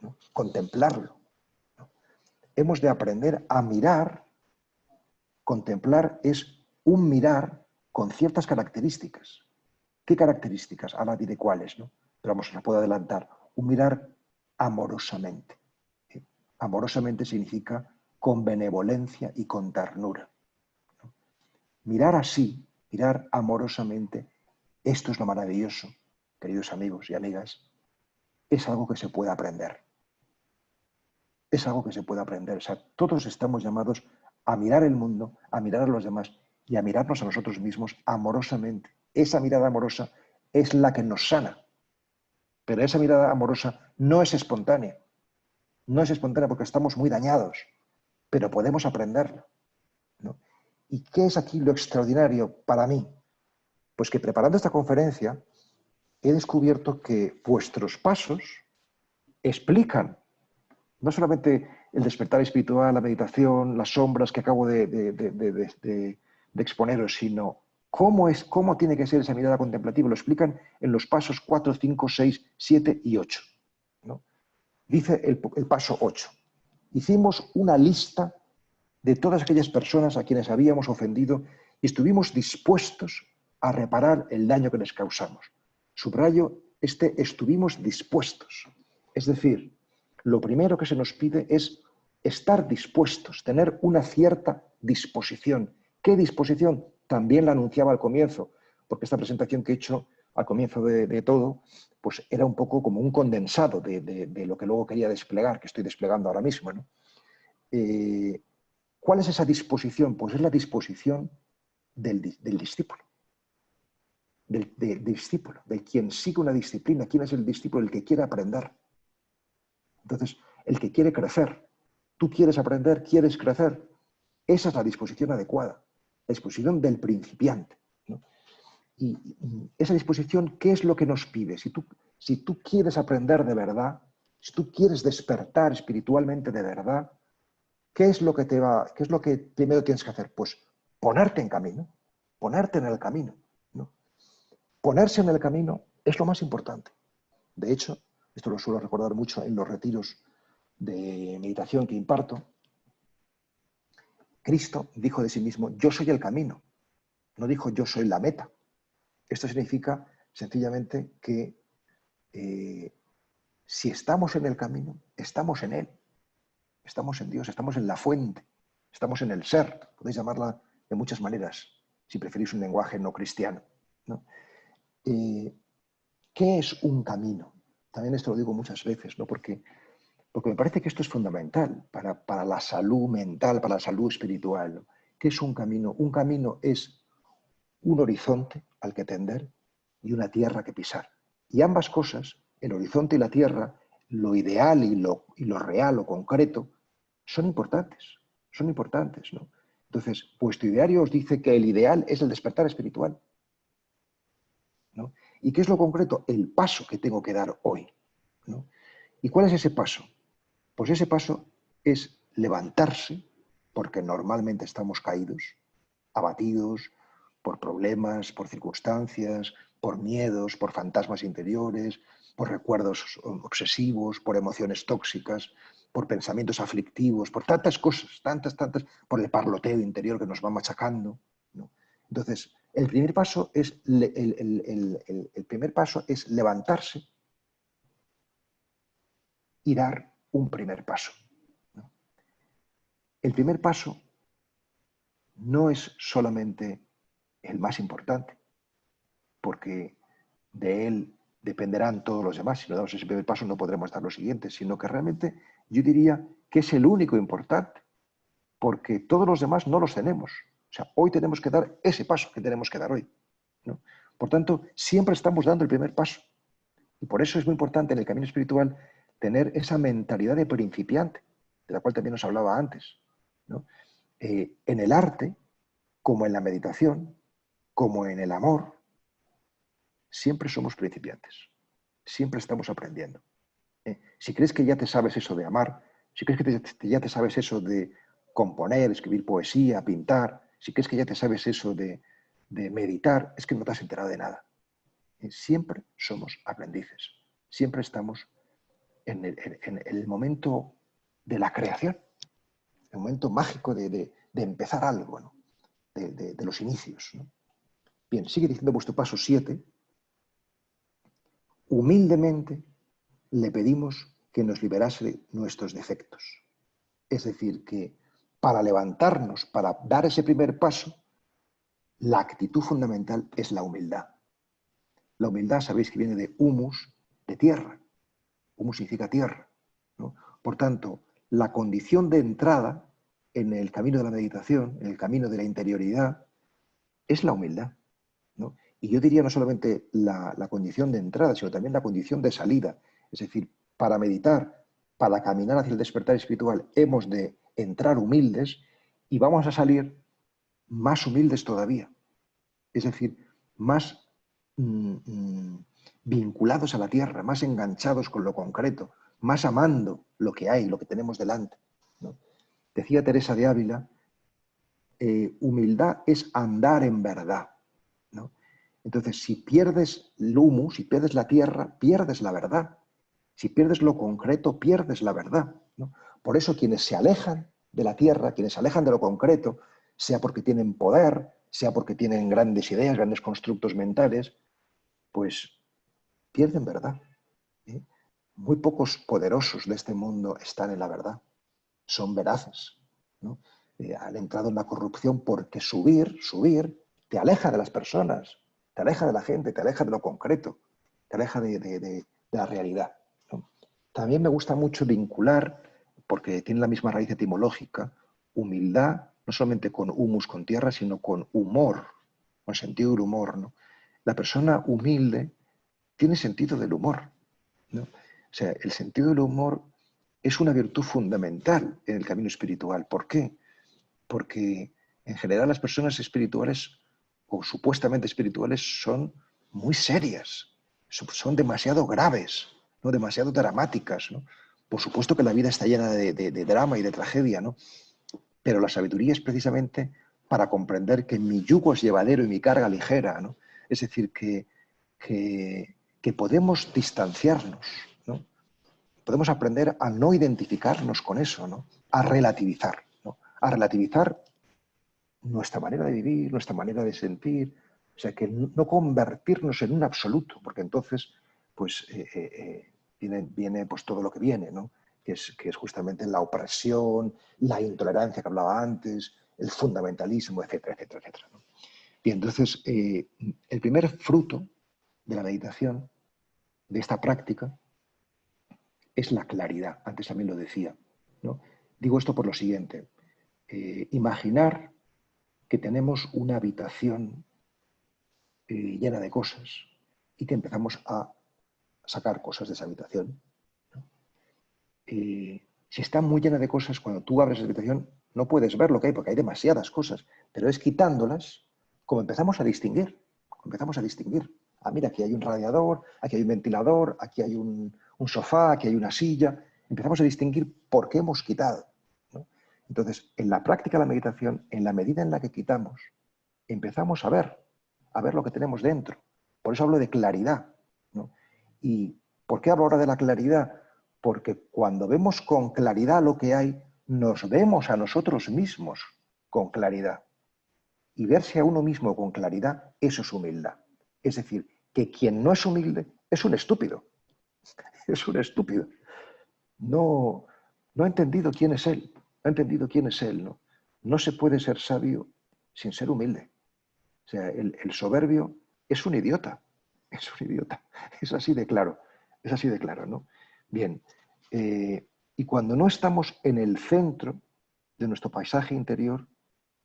¿no? Contemplarlo, ¿no? Hemos de aprender a mirar. Contemplar es un mirar con ciertas características. ¿Qué características? Ahora diré cuáles, ¿no? Pero vamos, os puedo adelantar. Un mirar amorosamente. Amorosamente significa con benevolencia y con ternura. Mirar así, mirar amorosamente, esto es lo maravilloso, queridos amigos y amigas, es algo que se puede aprender. Es algo que se puede aprender. O sea, todos estamos llamados a mirar el mundo, a mirar a los demás y a mirarnos a nosotros mismos amorosamente. Esa mirada amorosa es la que nos sana. Pero esa mirada amorosa no es espontánea. No es espontánea porque estamos muy dañados, pero podemos aprenderla, ¿no? ¿Y qué es aquí lo extraordinario para mí? Pues que preparando esta conferencia he descubierto que vuestros pasos explican no solamente el despertar espiritual, la meditación, las sombras que acabo de exponeros, sino cómo tiene que ser esa mirada contemplativa. Lo explican en los pasos 4, 5, 6, 7 y 8, ¿no? Dice el paso 8. Hicimos una lista de todas aquellas personas a quienes habíamos ofendido y estuvimos dispuestos a reparar el daño que les causamos. Subrayo estuvimos dispuestos. Es decir, lo primero que se nos pide es estar dispuestos, tener una cierta disposición. ¿Qué disposición? También la anunciaba al comienzo, porque esta presentación que he hecho al comienzo de todo, pues era un poco como un condensado de lo que luego quería desplegar, que estoy desplegando ahora mismo, ¿no? ¿Cuál es esa disposición? Pues es la disposición del discípulo. Del discípulo, de quien sigue una disciplina. ¿Quién es el discípulo? El que quiere aprender. Entonces, el que quiere crecer. Tú quieres aprender, quieres crecer. Esa es la disposición adecuada. La disposición del principiante, ¿no? Y esa disposición, ¿qué es lo que nos pide? Si tú quieres aprender de verdad, si tú quieres despertar espiritualmente de verdad, ¿qué es lo que primero tienes que hacer? Pues ponerte en camino, ponerte en el camino, ¿no? Ponerse en el camino es lo más importante. De hecho, esto lo suelo recordar mucho en los retiros de meditación que imparto. Cristo dijo de sí mismo, yo soy el camino. No dijo yo soy la meta. Esto significa sencillamente que si estamos en el camino, estamos en Él. Estamos en Dios, estamos en la fuente, estamos en el ser. Podéis llamarla de muchas maneras, si preferís un lenguaje no cristiano, ¿no? ¿Qué es un camino? También esto lo digo muchas veces, ¿no? Porque me parece que esto es fundamental para la salud mental, para la salud espiritual, ¿no? ¿Qué es un camino? Un camino es un horizonte al que tender y una tierra que pisar. Y ambas cosas, el horizonte y la tierra, lo ideal y lo real, lo concreto, son importantes, ¿no? Entonces, vuestro ideario os dice que el ideal es el despertar espiritual, ¿no? ¿Y qué es lo concreto? El paso que tengo que dar hoy, ¿no? ¿Y cuál es ese paso? Pues ese paso es levantarse, porque normalmente estamos caídos, abatidos por problemas, por circunstancias, por miedos, por fantasmas interiores, por recuerdos obsesivos, por emociones tóxicas, por pensamientos aflictivos, por tantas cosas, tantas, por el parloteo interior que nos va machacando, ¿no? Entonces, el primer paso es levantarse y dar un primer paso, ¿no? El primer paso no es solamente el más importante, porque de él dependerán todos los demás. Si no damos ese primer paso no podremos dar los siguientes, sino que realmente yo diría que es el único importante, porque todos los demás no los tenemos. O sea, hoy tenemos que dar ese paso que tenemos que dar hoy, ¿no? Por tanto, siempre estamos dando el primer paso. Y por eso es muy importante en el camino espiritual tener esa mentalidad de principiante, de la cual también os hablaba antes, ¿no? En el arte, como en la meditación, como en el amor, siempre somos principiantes. Siempre estamos aprendiendo. Si crees que ya te sabes eso de amar, si crees que ya te sabes eso de componer, escribir poesía, pintar, si crees que ya te sabes eso de meditar, es que no te has enterado de nada. Siempre somos aprendices. Siempre estamos en el momento de la creación, el momento mágico de empezar algo, ¿no? De los inicios, ¿no? Bien, sigue diciendo vuestro paso 7. Humildemente le pedimos que nos liberase de nuestros defectos. Es decir, que para levantarnos, para dar ese primer paso, la actitud fundamental es la humildad. La humildad, sabéis que viene de humus, de tierra. Humus significa tierra, ¿no? Por tanto, la condición de entrada en el camino de la meditación, en el camino de la interioridad, es la humildad, ¿no? Y yo diría no solamente la condición de entrada, sino también la condición de salida. Es decir, para meditar, para caminar hacia el despertar espiritual, hemos de entrar humildes y vamos a salir más humildes todavía. Es decir, más vinculados a la tierra, más enganchados con lo concreto, más amando lo que hay, lo que tenemos delante, ¿no? Decía Teresa de Ávila, humildad es andar en verdad, ¿no? Entonces, si pierdes el humus, si pierdes la tierra, pierdes la verdad. Si pierdes lo concreto, pierdes la verdad, ¿no? Por eso quienes se alejan de la tierra, quienes se alejan de lo concreto, sea porque tienen poder, sea porque tienen grandes ideas, grandes constructos mentales, pues pierden verdad, ¿eh? Muy pocos poderosos de este mundo están en la verdad, son veraces, ¿no? Han entrado en la corrupción porque subir te aleja de las personas, te aleja de la gente, te aleja de lo concreto, te aleja de la realidad, ¿no? También me gusta mucho vincular, porque tiene la misma raíz etimológica, humildad, no solamente con humus, con tierra, sino con humor, con sentido del humor, ¿no? La persona humilde tiene sentido del humor, ¿no? O sea, el sentido del humor es una virtud fundamental en el camino espiritual. ¿Por qué? Porque en general las personas espirituales o supuestamente espirituales son muy serias, son demasiado graves, ¿no? Demasiado dramáticas, ¿no? Por supuesto que la vida está llena de drama y de tragedia, ¿no? Pero la sabiduría es precisamente para comprender que mi yugo es llevadero y mi carga ligera, ¿no? Es decir, que podemos distanciarnos, ¿no? Podemos aprender a no identificarnos con eso, ¿no? A relativizar, ¿no? A relativizar nuestra manera de vivir, nuestra manera de sentir, o sea, que no convertirnos en un absoluto, porque entonces, pues, viene pues, todo lo que viene, ¿no? Que es justamente la opresión, la intolerancia que hablaba antes, el fundamentalismo, etcétera, etcétera, etcétera, ¿no? Y entonces, el primer fruto de la meditación, de esta práctica, es la claridad. Antes también lo decía, ¿no? Digo esto por lo siguiente. Imaginar que tenemos una habitación llena de cosas y que empezamos a sacar cosas de esa habitación, ¿no? Si está muy llena de cosas, cuando tú abres la habitación no puedes ver lo que hay porque hay demasiadas cosas, pero es quitándolas como empezamos a distinguir. Empezamos a distinguir. Ah, mira, aquí hay un radiador, aquí hay un ventilador, aquí hay un sofá, aquí hay una silla. Empezamos a distinguir por qué hemos quitado, ¿no? Entonces, en la práctica de la meditación, en la medida en la que quitamos, empezamos a ver lo que tenemos dentro. Por eso hablo de claridad, ¿no? ¿Y por qué hablo ahora de la claridad? Porque cuando vemos con claridad lo que hay, nos vemos a nosotros mismos con claridad. Y verse a uno mismo con claridad, eso es humildad. Es decir, que quien no es humilde es un estúpido. Es un estúpido. No, no ha entendido quién es él. No ha entendido quién es él, ¿no? No se puede ser sabio sin ser humilde. O sea, el soberbio es un idiota. Es un idiota. Es así de claro. Es así de claro, ¿no? Bien. Y cuando no estamos en el centro de nuestro paisaje interior,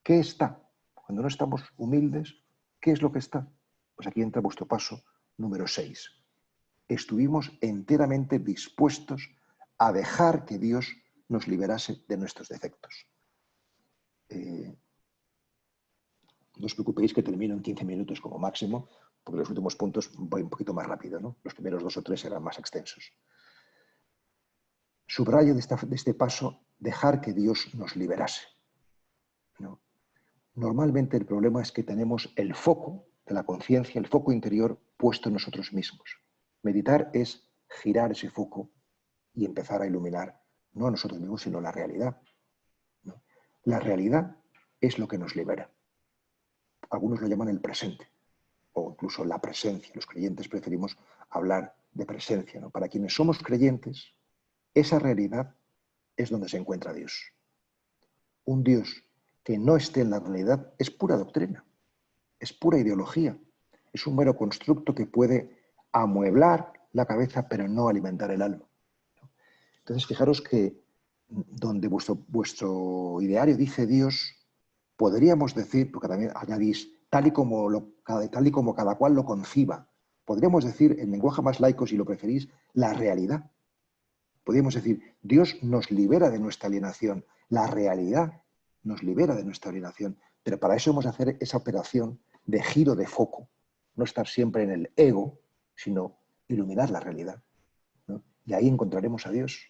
¿qué está? Cuando no estamos humildes, ¿qué es lo que está? Pues aquí entra vuestro paso número 6. Estuvimos enteramente dispuestos a dejar que Dios nos liberase de nuestros defectos. No os preocupéis que termino en 15 minutos como máximo, porque los últimos puntos voy un poquito más rápido, ¿no? Los primeros 2 o 3 serán más extensos. Subrayo de este paso, dejar que Dios nos liberase, ¿no? Normalmente el problema es que tenemos el foco de la conciencia, el foco interior puesto en nosotros mismos. Meditar es girar ese foco y empezar a iluminar no a nosotros mismos, sino la realidad, ¿no? La realidad es lo que nos libera. Algunos lo llaman el presente, o incluso la presencia. Los creyentes preferimos hablar de presencia, ¿no? Para quienes somos creyentes, esa realidad es donde se encuentra Dios. un Dios que no esté en la realidad es pura doctrina, es pura ideología, es un mero constructo que puede amueblar la cabeza pero no alimentar el alma. Entonces, fijaros que donde vuestro ideario dice Dios, podríamos decir, porque también añadís, tal y como cada cual lo conciba, podríamos decir, en lenguaje más laico, si lo preferís, la realidad. Podríamos decir, Dios nos libera de nuestra alienación, la realidad nos libera de nuestra alienación, pero para eso hemos de hacer esa operación de giro de foco, no estar siempre en el ego, sino iluminar la realidad, ¿no? Y ahí encontraremos a Dios.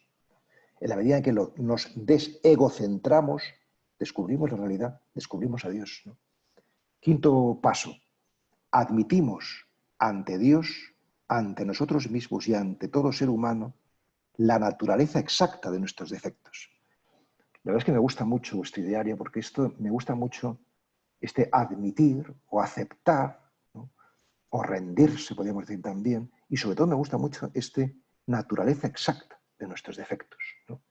En la medida en que nos desegocentramos, descubrimos la realidad, descubrimos a Dios, ¿no? Quinto paso, admitimos ante Dios, ante nosotros mismos y ante todo ser humano, la naturaleza exacta de nuestros defectos. La verdad es que me gusta mucho vuestro ideario porque esto me gusta mucho este admitir o aceptar, ¿no? O rendirse, podríamos decir también, y sobre todo me gusta mucho este naturaleza exacta de nuestros defectos, ¿no?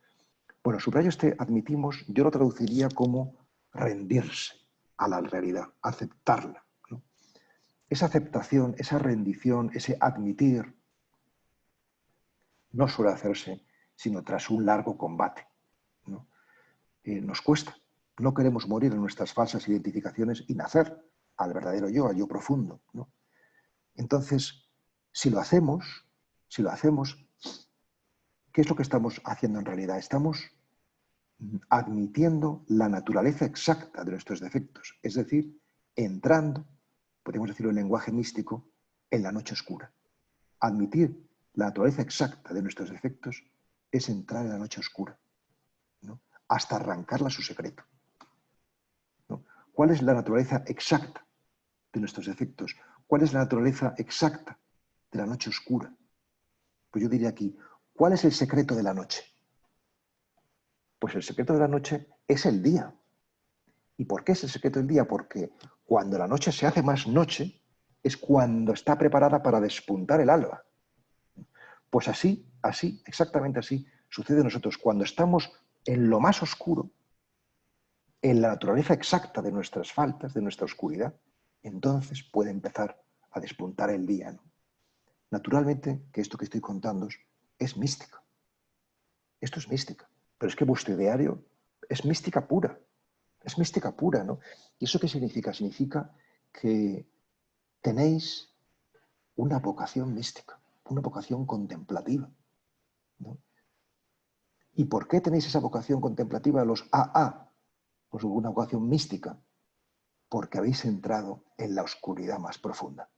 Bueno, subrayo este admitimos, yo lo traduciría como rendirse a la realidad, aceptarla, ¿no? Esa aceptación, esa rendición, ese admitir, no suele hacerse sino tras un largo combate, ¿no? Nos cuesta, no queremos morir en nuestras falsas identificaciones y nacer al verdadero yo, al yo profundo, ¿no? Entonces, si lo hacemos, ¿qué es lo que estamos haciendo en realidad? Estamos admitiendo la naturaleza exacta de nuestros defectos, es decir, entrando, podemos decirlo en lenguaje místico, en la noche oscura. Admitir la naturaleza exacta de nuestros defectos es entrar en la noche oscura, ¿no? Hasta arrancarla a su secreto, ¿no? ¿Cuál es la naturaleza exacta de nuestros defectos? ¿Cuál es la naturaleza exacta de la noche oscura? Pues yo diría aquí, ¿cuál es el secreto de la noche? Pues el secreto de la noche es el día. ¿Y por qué es el secreto del día? Porque cuando la noche se hace más noche, es cuando está preparada para despuntar el alba. Pues así, exactamente así, sucede a nosotros. Cuando estamos en lo más oscuro, en la naturaleza exacta de nuestras faltas, de nuestra oscuridad, entonces puede empezar a despuntar el día, ¿no? Naturalmente que esto que estoy contando es mística. Esto es mística. Pero es que vuestro ideario es mística pura. Es mística pura, ¿no? ¿Y eso qué significa? Significa que tenéis una vocación mística, una vocación contemplativa, ¿no? ¿Y por qué tenéis esa vocación contemplativa los AA? Pues una vocación mística, porque habéis entrado en la oscuridad más profunda,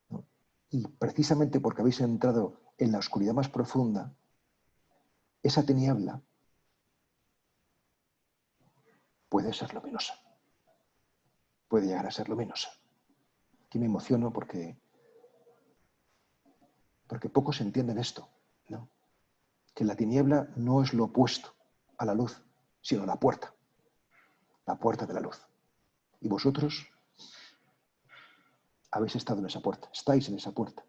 ¿no? Y precisamente porque habéis entrado en la oscuridad más profunda, esa tiniebla puede ser luminosa, puede llegar a ser luminosa. Aquí me emociono porque pocos entienden esto, ¿no? Que la tiniebla no es lo opuesto a la luz, sino la puerta de la luz. Y vosotros habéis estado en esa puerta, estáis en esa puerta,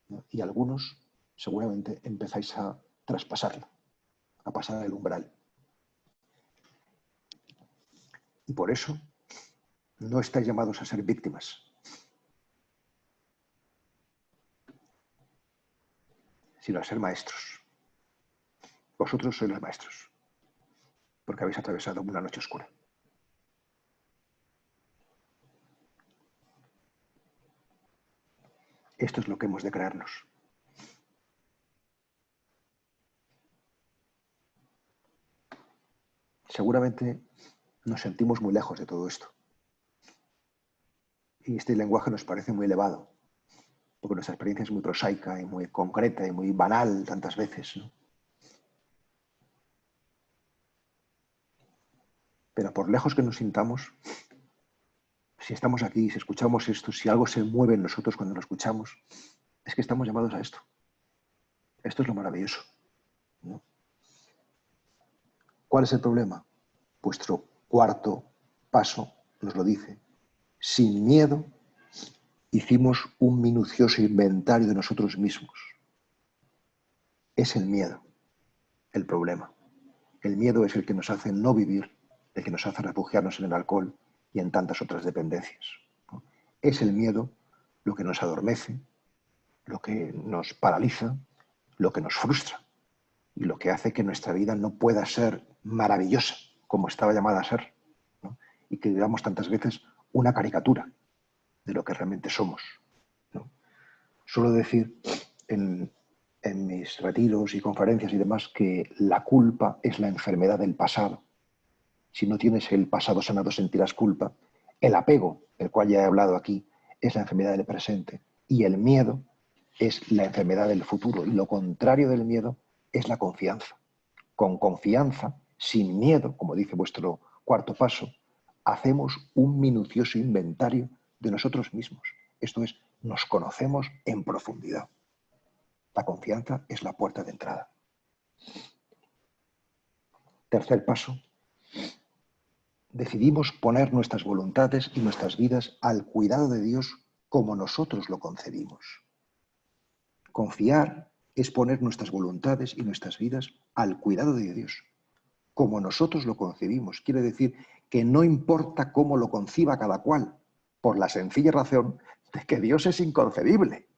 ¿no? Y algunos seguramente empezáis a traspasarla, a pasar el umbral. Y por eso no estáis llamados a ser víctimas, sino a ser maestros. Vosotros sois los maestros, porque habéis atravesado una noche oscura. Esto es lo que hemos de creernos. Seguramente nos sentimos muy lejos de todo esto. Y este lenguaje nos parece muy elevado, porque nuestra experiencia es muy prosaica y muy concreta y muy banal tantas veces, ¿no? Pero por lejos que nos sintamos, si estamos aquí, si escuchamos esto, si algo se mueve en nosotros cuando lo escuchamos, es que estamos llamados a esto. Esto es lo maravilloso, ¿no? ¿Cuál es el problema? Vuestro cuarto paso nos lo dice. Sin miedo, hicimos un minucioso inventario de nosotros mismos. Es el miedo el problema. El miedo es el que nos hace no vivir, el que nos hace refugiarnos en el alcohol y en tantas otras dependencias, ¿no? Es el miedo lo que nos adormece, lo que nos paraliza, lo que nos frustra y lo que hace que nuestra vida no pueda ser maravillosa como estaba llamada a ser, ¿no? Y que digamos tantas veces una caricatura de lo que realmente somos, ¿no? Suelo decir en mis retiros y conferencias y demás que la culpa es la enfermedad del pasado. Si no tienes el pasado sanado, sentirás culpa. El apego, del cual ya he hablado aquí, es la enfermedad del presente. Y el miedo es la enfermedad del futuro. Y lo contrario del miedo es la confianza. Con confianza, sin miedo, como dice vuestro cuarto paso, hacemos un minucioso inventario de nosotros mismos. Esto es, nos conocemos en profundidad. La confianza es la puerta de entrada. Tercer paso. Decidimos poner nuestras voluntades y nuestras vidas al cuidado de Dios como nosotros lo concebimos. Confiar es poner nuestras voluntades y nuestras vidas al cuidado de Dios, como nosotros lo concebimos. Quiere decir que no importa cómo lo conciba cada cual, por la sencilla razón de que Dios es inconcebible,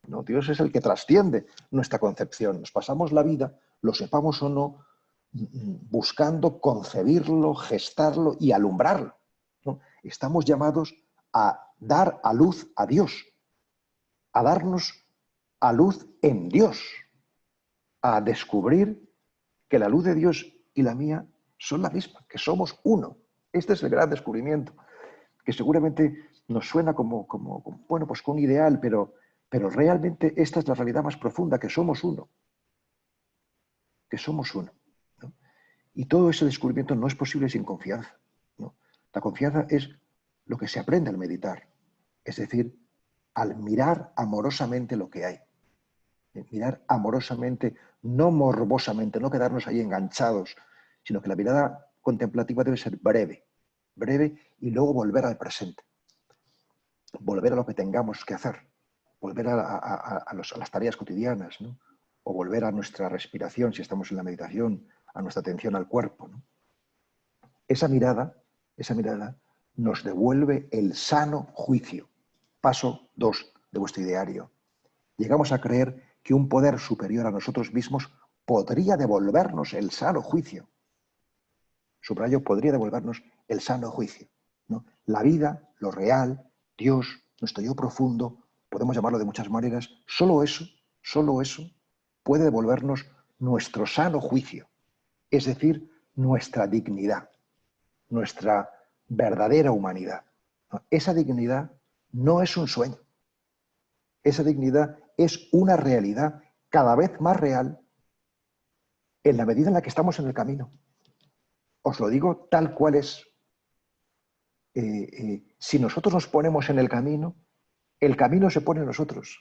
¿no? Dios es el que trasciende nuestra concepción. Nos pasamos la vida, lo sepamos o no, buscando concebirlo, gestarlo y alumbrarlo, ¿no? Estamos llamados a dar a luz a Dios, a darnos a luz en Dios, a descubrir que la luz de Dios y la mía son la misma, que somos uno. Este es el gran descubrimiento, que seguramente nos suena como bueno, pues con un ideal, pero realmente esta es la realidad más profunda, que somos uno, que somos uno, ¿no? Y todo ese descubrimiento no es posible sin confianza, ¿no? La confianza es lo que se aprende al meditar, es decir, al mirar amorosamente lo que hay. Mirar amorosamente, no morbosamente, no quedarnos ahí enganchados, sino que la mirada contemplativa debe ser breve, breve y luego volver al presente, volver a lo que tengamos que hacer, volver a las tareas cotidianas, ¿no? O volver a nuestra respiración si estamos en la meditación, a nuestra atención al cuerpo, ¿no? Esa mirada nos devuelve el sano juicio. Paso 2 de vuestro ideario. Llegamos a creer que un poder superior a nosotros mismos podría devolvernos el sano juicio. Subrayo, podría devolvernos el sano juicio, ¿no? La vida, lo real, Dios, nuestro yo profundo, podemos llamarlo de muchas maneras, solo eso puede devolvernos nuestro sano juicio, es decir, nuestra dignidad, nuestra verdadera humanidad, ¿no? Esa dignidad no es un sueño, esa dignidad es una realidad cada vez más real en la medida en la que estamos en el camino. Os lo digo tal cual es. Si nosotros nos ponemos en el camino se pone en nosotros.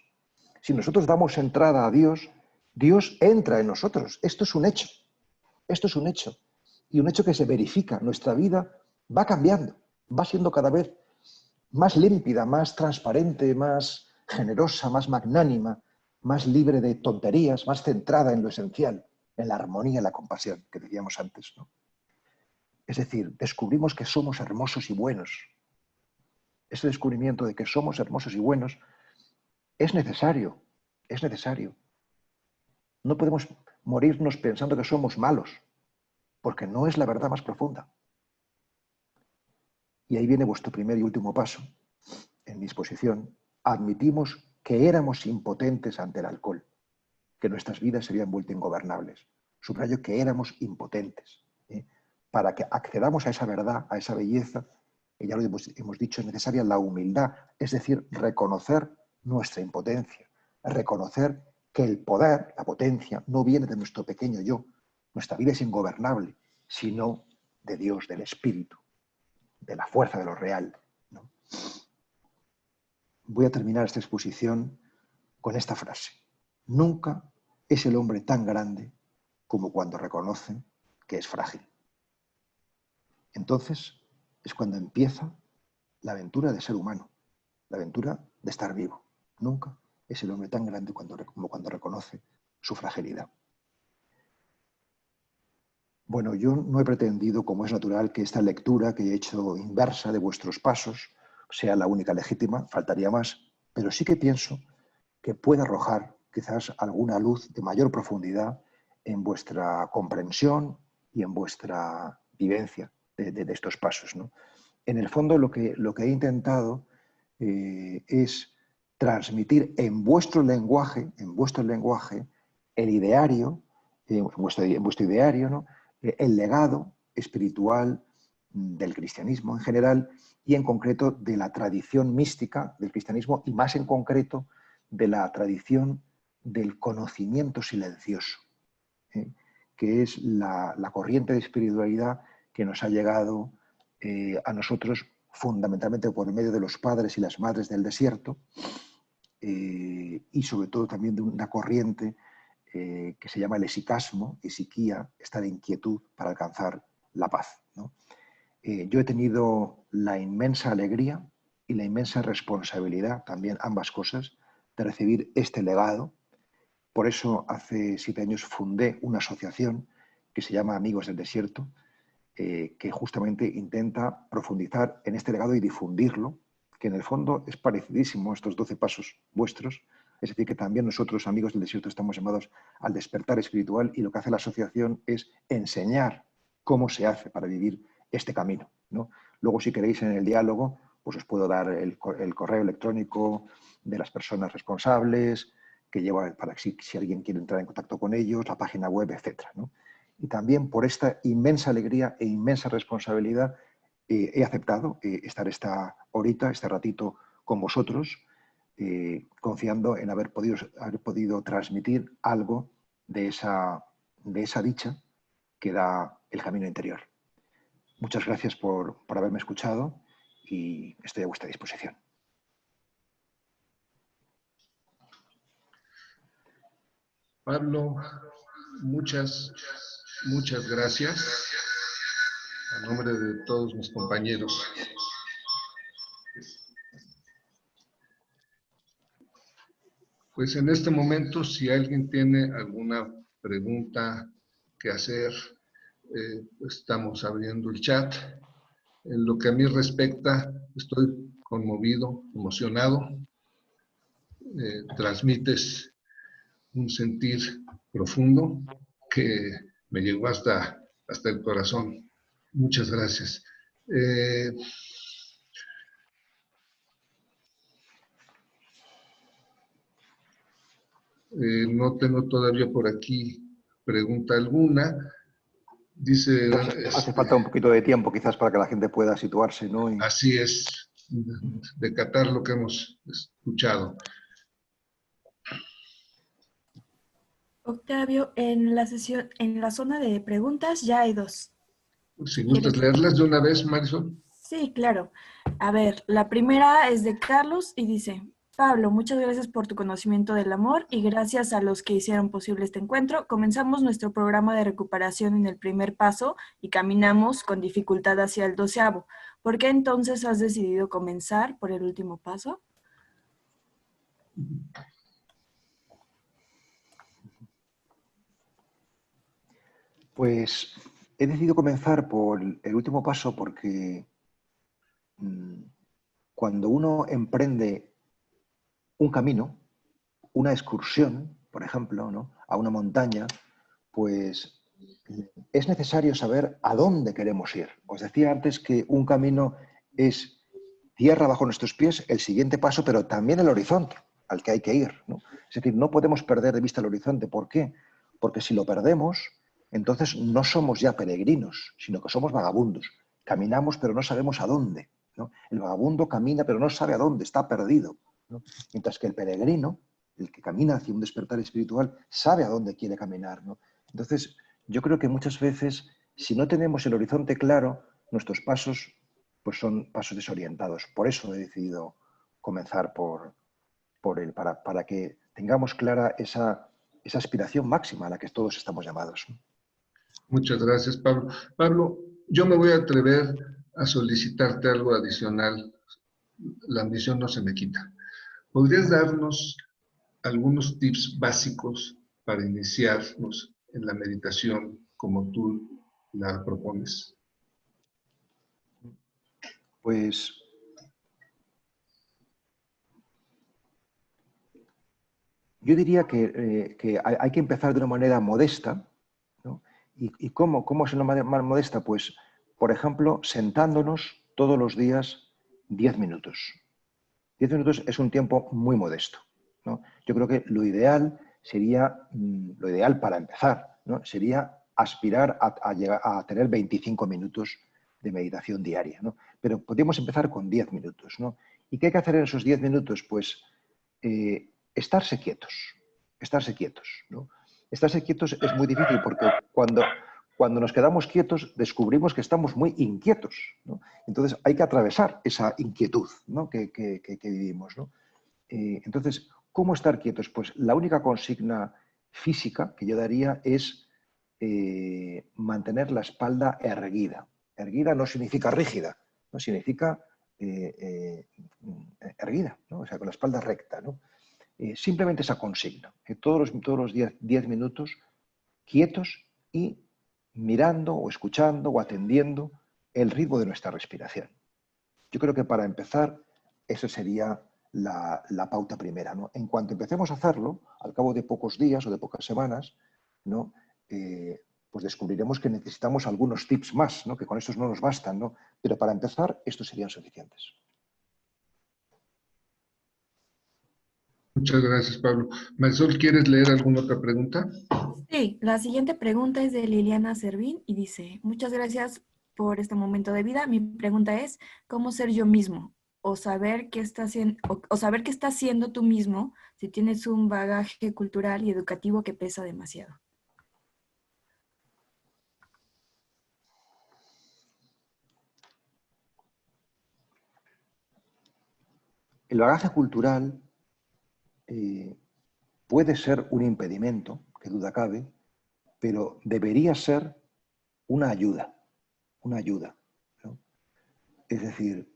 Si nosotros damos entrada a Dios, Dios entra en nosotros. Esto es un hecho. Esto es un hecho. Y un hecho que se verifica. Nuestra vida va cambiando, va siendo cada vez más límpida, más transparente, más generosa, más magnánima, más libre de tonterías, más centrada en lo esencial, en la armonía y la compasión que decíamos antes, ¿no? Es decir, descubrimos que somos hermosos y buenos. Ese descubrimiento de que somos hermosos y buenos es necesario, es necesario. No podemos morirnos pensando que somos malos, porque no es la verdad más profunda. Y ahí viene vuestro primer y último paso. En mi exposición, admitimos que éramos impotentes ante el alcohol, que nuestras vidas se habían vuelto ingobernables. Subrayo que éramos impotentes. Para que accedamos a esa verdad, a esa belleza, ya lo hemos dicho, es necesaria la humildad, es decir, reconocer nuestra impotencia, reconocer que el poder, la potencia, no viene de nuestro pequeño yo, nuestra vida es ingobernable, sino de Dios, del Espíritu, de la fuerza de lo real, ¿no? Voy a terminar esta exposición con esta frase. Nunca es el hombre tan grande como cuando reconoce que es frágil. Entonces es cuando empieza la aventura de ser humano, la aventura de estar vivo. Nunca es el hombre tan grande como cuando reconoce su fragilidad. Bueno, yo no he pretendido, como es natural, que esta lectura que he hecho inversa de vuestros pasos sea la única legítima, faltaría más, pero sí que pienso que puede arrojar quizás alguna luz de mayor profundidad en vuestra comprensión y en vuestra vivencia de estos pasos, ¿no? En el fondo lo que he intentado es transmitir en vuestro lenguaje, el ideario, en vuestro ideario, ¿no? El legado espiritual del cristianismo en general y en concreto de la tradición mística del cristianismo y más en concreto de la tradición del conocimiento silencioso, ¿eh? Que es la corriente de espiritualidad que nos ha llegado a nosotros fundamentalmente por medio de los padres y las madres del desierto y sobre todo también de una corriente que se llama el esicasmo, esiquía, estar en quietud para alcanzar la paz, ¿no? Yo he tenido la inmensa alegría y la inmensa responsabilidad, también ambas cosas, de recibir este legado. Por eso hace 7 años fundé una asociación que se llama Amigos del Desierto, que justamente intenta profundizar en este legado y difundirlo, que en el fondo es parecidísimo a estos 12 pasos vuestros. Es decir, que también nosotros, Amigos del Desierto, estamos llamados al despertar espiritual y lo que hace la asociación es enseñar cómo se hace para vivir este camino, ¿no? Luego, si queréis, en el diálogo, pues os puedo dar el correo electrónico de las personas responsables, que lleva para si alguien quiere entrar en contacto con ellos, la página web, etcétera, ¿no? Y también por esta inmensa alegría e inmensa responsabilidad he aceptado estar esta horita, este ratito con vosotros, confiando en haber podido transmitir algo de esa dicha que da el camino interior. Muchas gracias por haberme escuchado y estoy a vuestra disposición. Pablo, muchas gracias a nombre de todos mis compañeros. Pues en este momento, si alguien tiene alguna pregunta que hacer, pues estamos abriendo el chat. En lo que a mí respecta, estoy conmovido, emocionado. Transmites un sentir profundo que me llegó hasta el corazón. Muchas gracias. No tengo todavía por aquí pregunta alguna. Dice... Hace falta un poquito de tiempo quizás para que la gente pueda situarse, ¿no? Así es, de catar lo que hemos escuchado. Octavio, en la sesión, en la zona de preguntas ya hay 2. Si gustas leerlas de una vez, Marisol. Sí, claro. A ver, la primera es de Carlos y dice: Pablo, muchas gracias por tu conocimiento del amor y gracias a los que hicieron posible este encuentro. Comenzamos nuestro programa de recuperación en el primer paso y caminamos con dificultad hacia el 12º. ¿Por qué entonces has decidido comenzar por el último paso? Pues he decidido comenzar por el último paso porque cuando uno emprende un camino, una excursión, por ejemplo, ¿no?, a una montaña, pues es necesario saber a dónde queremos ir. Os decía antes que un camino es tierra bajo nuestros pies, el siguiente paso, pero también el horizonte al que hay que ir, ¿no? Es decir, no podemos perder de vista el horizonte. ¿Por qué? Porque si lo perdemos, entonces no somos ya peregrinos, sino que somos vagabundos. Caminamos, pero no sabemos a dónde, ¿no? El vagabundo camina, pero no sabe a dónde, está perdido, ¿no? Mientras que el peregrino, el que camina hacia un despertar espiritual, sabe a dónde quiere caminar, ¿no? Entonces, yo creo que muchas veces, si no tenemos el horizonte claro, nuestros pasos pues son pasos desorientados. Por eso he decidido comenzar por él, para que tengamos clara esa aspiración máxima a la que todos estamos llamados. Muchas gracias, Pablo. Pablo, yo me voy a atrever a solicitarte algo adicional. La ambición no se me quita. ¿Podrías darnos algunos tips básicos para iniciarnos en la meditación como tú la propones. Pues yo diría que hay que empezar de una manera modesta, ¿no? ¿Y cómo es una manera más modesta? Pues, por ejemplo, sentándonos todos los días 10 minutos. 10 minutos es un tiempo muy modesto, ¿no? Yo creo que lo ideal sería, lo ideal para empezar, ¿no? Sería aspirar a llegar a tener 25 minutos de meditación diaria, ¿no? Pero podríamos empezar con 10 minutos, ¿no? ¿Y qué hay que hacer en esos 10 minutos? Pues estarse quietos, ¿no? Estarse quietos es muy difícil porque cuando nos quedamos quietos descubrimos que estamos muy inquietos, ¿no? Entonces hay que atravesar esa inquietud, ¿no? que vivimos, ¿no? Entonces, ¿cómo estar quietos? Pues la única consigna física que yo daría es mantener la espalda erguida. Erguida no significa rígida, no significa erguida, ¿no? O sea, con la espalda recta, ¿no? Simplemente esa consigna, que todos los 10 minutos quietos y mirando o escuchando o atendiendo el ritmo de nuestra respiración. Yo creo que para empezar, esa sería la pauta primera, ¿no? En cuanto empecemos a hacerlo, al cabo de pocos días o de pocas semanas, ¿no? Pues descubriremos que necesitamos algunos tips más, ¿no? Que con estos no nos bastan, ¿no? Pero para empezar, estos serían suficientes. Muchas gracias, Pablo. Marisol, ¿quieres leer alguna otra pregunta? Sí, la siguiente pregunta es de Liliana Servín y dice, muchas gracias por este momento de vida. Mi pregunta es, ¿cómo ser yo mismo? O saber qué está haciendo, o saber qué estás haciendo tú mismo si tienes un bagaje cultural y educativo que pesa demasiado. El bagaje cultural puede ser un impedimento, que duda cabe, pero debería ser una ayuda, ¿no? Es decir,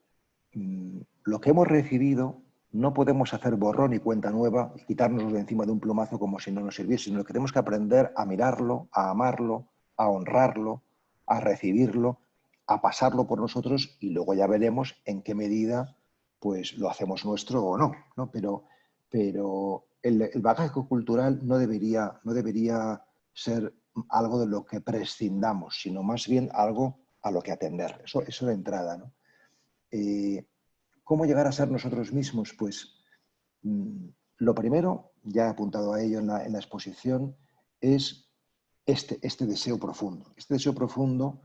lo que hemos recibido no podemos hacer borrón y cuenta nueva y quitárnoslo de encima de un plumazo como si no nos sirviese, sino que tenemos que aprender a mirarlo, a amarlo, a honrarlo, a recibirlo, a pasarlo por nosotros y luego ya veremos en qué medida pues, lo hacemos nuestro o no, ¿no? Pero el bagaje cultural no debería ser algo de lo que prescindamos, sino más bien algo a lo que atender. Eso de entrada, ¿no? ¿Cómo llegar a ser nosotros mismos? Pues lo primero, ya he apuntado a ello en la exposición, es este deseo profundo. Este deseo profundo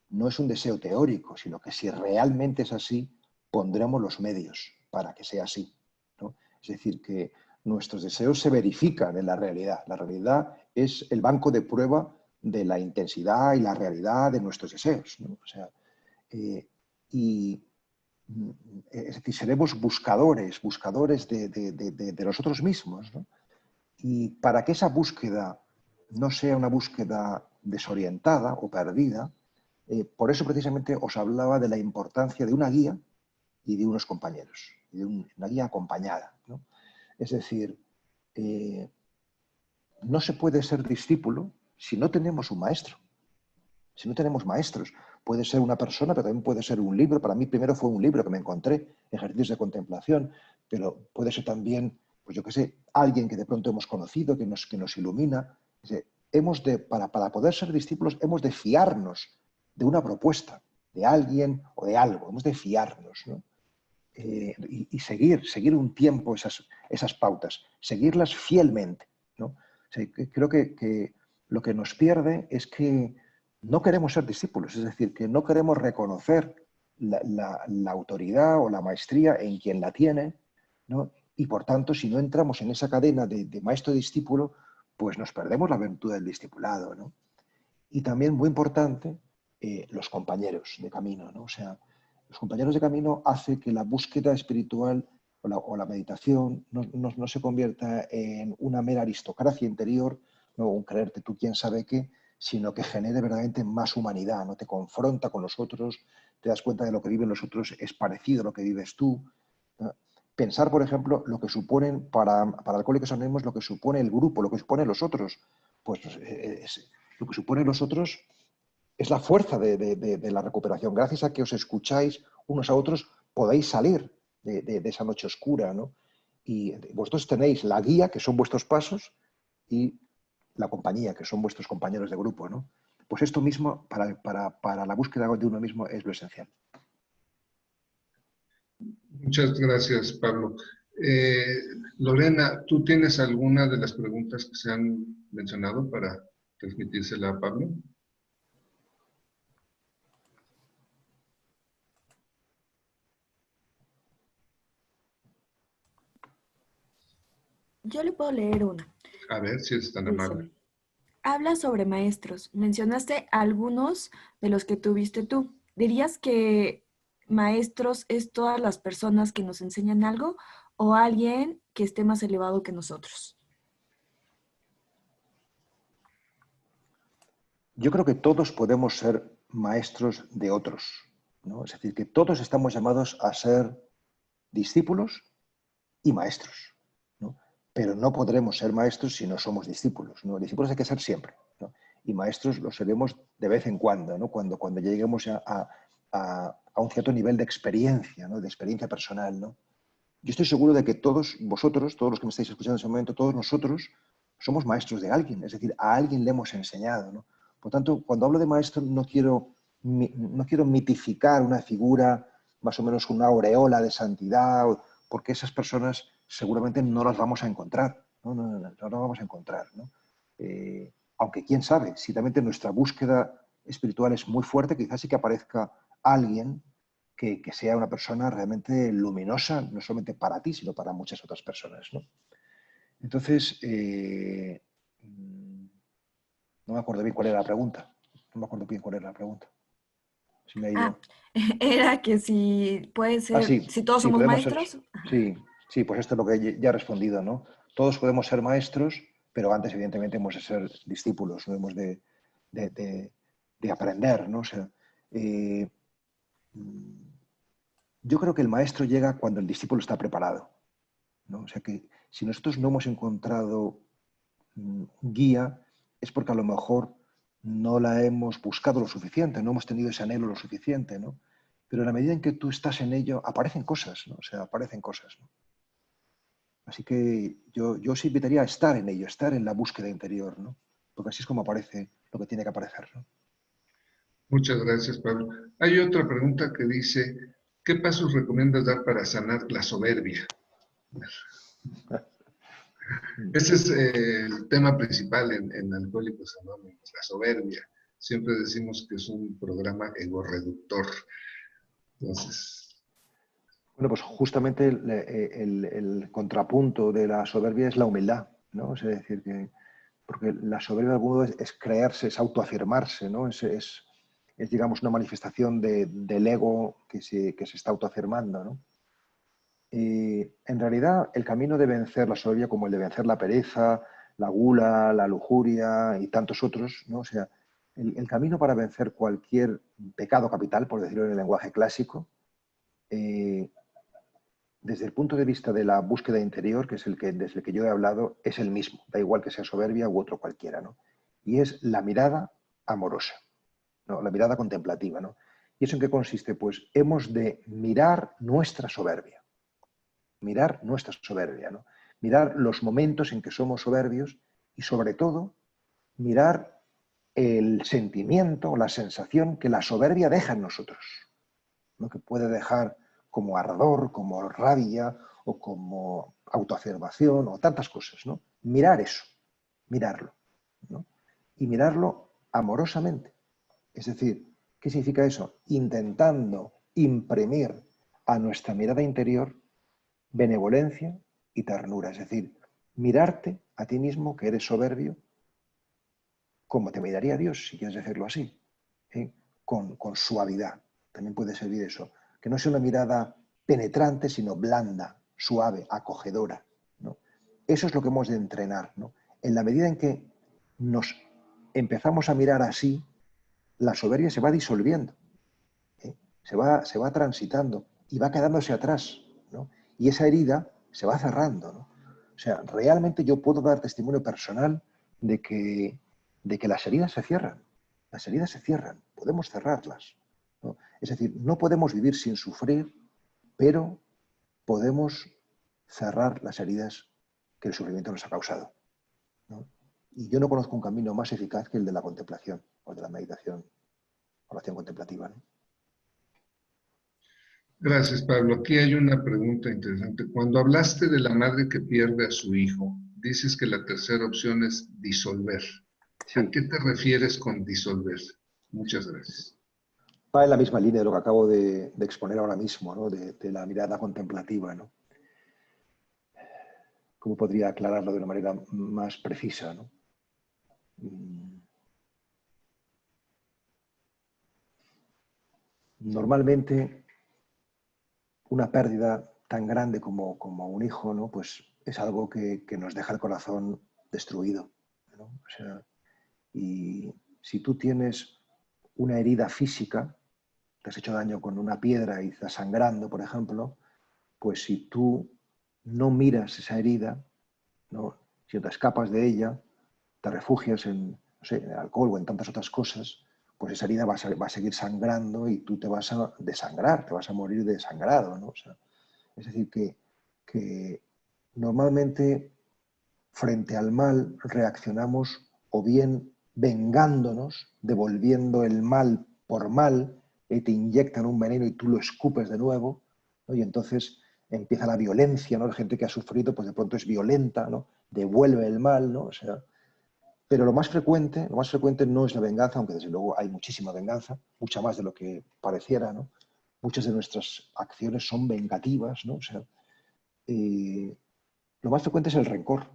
no es un deseo teórico, sino que si realmente es así, pondremos los medios para que sea así, ¿no? Es decir, que nuestros deseos se verifican en la realidad. La realidad es el banco de prueba de la intensidad y la realidad de nuestros deseos, ¿no? O sea, es decir, seremos buscadores de nosotros mismos, ¿no? Y para que esa búsqueda no sea una búsqueda desorientada o perdida, por eso precisamente os hablaba de la importancia de una guía y de unos compañeros, y de una guía acompañada, ¿no? Es decir, no se puede ser discípulo si no tenemos un maestro. Si no tenemos maestros, puede ser una persona, pero también puede ser un libro. Para mí primero fue un libro que me encontré, ejercicios de contemplación, pero puede ser también, pues yo qué sé, alguien que de pronto hemos conocido, que nos ilumina. Para poder ser discípulos hemos de fiarnos de una propuesta, de alguien o de algo. Hemos de fiarnos, ¿no? Y seguir un tiempo esas pautas, seguirlas fielmente, ¿no? O sea, creo que lo que nos pierde es que no queremos ser discípulos, es decir, que no queremos reconocer la autoridad o la maestría en quien la tiene, ¿no? Y por tanto, si no entramos en esa cadena de maestro-discípulo, pues nos perdemos la virtud del discipulado, ¿no? Y también, muy importante, los compañeros de camino, ¿no? O sea, los compañeros de camino hace que la búsqueda espiritual o la meditación no se convierta en una mera aristocracia interior, no un creerte tú quién sabe qué, sino que genere verdaderamente más humanidad, ¿no? Te confronta con los otros, te das cuenta de lo que viven los otros es parecido a lo que vives tú, ¿no? Pensar, por ejemplo, lo que suponen para Alcohólicos Anónimos, lo que supone el grupo, lo que suponen los otros, pues lo que suponen los otros es la fuerza de la recuperación. Gracias a que os escucháis unos a otros, podéis salir de esa noche oscura, ¿no? Y vosotros tenéis la guía, que son vuestros pasos, y la compañía, que son vuestros compañeros de grupo, ¿no? Pues esto mismo, para la búsqueda de uno mismo, es lo esencial. Muchas gracias, Pablo. Lorena, ¿tú tienes alguna de las preguntas que se han mencionado para transmitírsela a Pablo? Yo le puedo leer una. A ver si es tan Dice, amable. habla sobre maestros. Mencionaste algunos de los que tuviste tú. ¿Dirías que maestros es todas las personas que nos enseñan algo o alguien que esté más elevado que nosotros? Yo creo que todos podemos ser maestros de otros, ¿no? Es decir, que todos estamos llamados a ser discípulos y maestros, ¿no? Pero no podremos ser maestros si no somos discípulos, ¿no? Discípulos hay que ser siempre, ¿no? Y maestros los seremos de vez en cuando, ¿no? Cuando lleguemos a un cierto nivel de experiencia, ¿no? De experiencia personal, ¿no? Yo estoy seguro de que todos vosotros, todos los que me estáis escuchando en ese momento, todos nosotros somos maestros de alguien, es decir, a alguien le hemos enseñado, ¿no? Por tanto, cuando hablo de maestro no quiero mitificar una figura, más o menos una aureola de santidad, porque esas personas seguramente no las vamos a encontrar, no las vamos a encontrar, ¿no? Aunque quién sabe, si realmente nuestra búsqueda espiritual es muy fuerte, quizás sí que aparezca alguien que sea una persona realmente luminosa, no solamente para ti, sino para muchas otras personas, ¿no? Entonces, no me acuerdo bien cuál era la pregunta. No me acuerdo bien cuál era la pregunta. Se me ha Ah, ido. era que si puede Ah, ser, sí, si todos sí, somos podemos ser. maestros. Sí, sí, pues esto es lo que ya he respondido, ¿no? Todos podemos ser maestros, pero antes, evidentemente, hemos de ser discípulos, ¿no? Hemos de aprender, ¿no? O sea, yo creo que el maestro llega cuando el discípulo está preparado, ¿no? O sea que si nosotros no hemos encontrado guía, es porque a lo mejor no la hemos buscado lo suficiente, no hemos tenido ese anhelo lo suficiente, ¿no? Pero en la medida en que tú estás en ello, aparecen cosas, ¿no? O sea, aparecen cosas, ¿no? Así que yo os invitaría a estar en ello, estar en la búsqueda interior, ¿no? Porque así es como aparece lo que tiene que aparecer, ¿no? Muchas gracias, Pablo. Hay otra pregunta que dice, ¿qué pasos recomiendas dar para sanar la soberbia? Ese es el tema principal en Alcohólicos Anónimos, la soberbia. Siempre decimos que es un programa ego-reductor. Entonces, Bueno, pues justamente el contrapunto de la soberbia es la humildad, ¿no? Es decir, que porque la soberbia de algún modo es creerse, es autoafirmarse, ¿no? Es, digamos, una manifestación del ego que se está autoafirmando, ¿no? Y en realidad el camino de vencer la soberbia como el de vencer la pereza, la gula, la lujuria y tantos otros, ¿no? O sea, el camino para vencer cualquier pecado capital, por decirlo en el lenguaje clásico, eh, desde el punto de vista de la búsqueda interior, que es desde el que yo he hablado, es el mismo, da igual que sea soberbia u otro cualquiera, ¿no? Y es la mirada amorosa, ¿no? La mirada contemplativa, ¿no? ¿Y eso en qué consiste? Pues hemos de mirar nuestra soberbia, ¿no? Mirar los momentos en que somos soberbios y sobre todo mirar el sentimiento o la sensación que la soberbia deja en nosotros, ¿no? Que puede dejar como ardor, como rabia o como autoafirmación o tantas cosas, ¿no? Mirar eso, mirarlo, ¿no? Y mirarlo amorosamente. Es decir, ¿qué significa eso? Intentando imprimir a nuestra mirada interior benevolencia y ternura. Es decir, mirarte a ti mismo que eres soberbio como te miraría Dios, si quieres decirlo así, ¿eh? Con suavidad. También puede servir eso. Que no sea una mirada penetrante, sino blanda, suave, acogedora, ¿no? Eso es lo que hemos de entrenar, ¿no? En la medida en que nos empezamos a mirar así, la soberbia se va disolviendo, ¿eh? Se va transitando y va quedándose atrás, ¿no? Y esa herida se va cerrando, ¿no? O sea, realmente yo puedo dar testimonio personal de que las heridas se cierran. Las heridas se cierran. podemos cerrarlas, ¿no? Es decir, no podemos vivir sin sufrir, pero podemos cerrar las heridas que el sufrimiento nos ha causado, ¿no? Y yo no conozco un camino más eficaz que el de la contemplación o de la meditación, oración contemplativa, ¿no? Gracias, Pablo. Aquí hay una pregunta interesante. Cuando hablaste de la madre que pierde a su hijo, dices que la tercera opción es disolver. ¿A Sí, qué te refieres con disolver? Muchas gracias. va en la misma línea de lo que acabo de exponer ahora mismo, ¿no? De la mirada contemplativa, ¿no? ¿Cómo podría aclararlo de una manera más precisa, ¿no? Normalmente, una pérdida tan grande como un hijo, ¿no? Pues es algo que nos deja el corazón destruido, ¿no? O sea, y si tú tienes una herida física, te has hecho daño con una piedra y estás sangrando, por ejemplo, pues si tú no miras esa herida, ¿no? Si te escapas de ella, te refugias en, no sé, en el alcohol o en tantas otras cosas, pues esa herida va a seguir sangrando y tú te vas a desangrar, te vas a morir desangrado, ¿no? O sea, es decir, que normalmente frente al mal reaccionamos o bien vengándonos, devolviendo el mal por mal, y te inyectan un veneno y tú lo escupes de nuevo, ¿no? Y entonces empieza la violencia, ¿no? La gente que ha sufrido, pues de pronto es violenta, ¿no? Devuelve el mal, ¿no? O sea, pero lo más frecuente no es la venganza, aunque desde luego hay muchísima venganza, mucha más de lo que pareciera, ¿no? Muchas de nuestras acciones son vengativas, ¿no? O sea, eh, lo más frecuente es el rencor,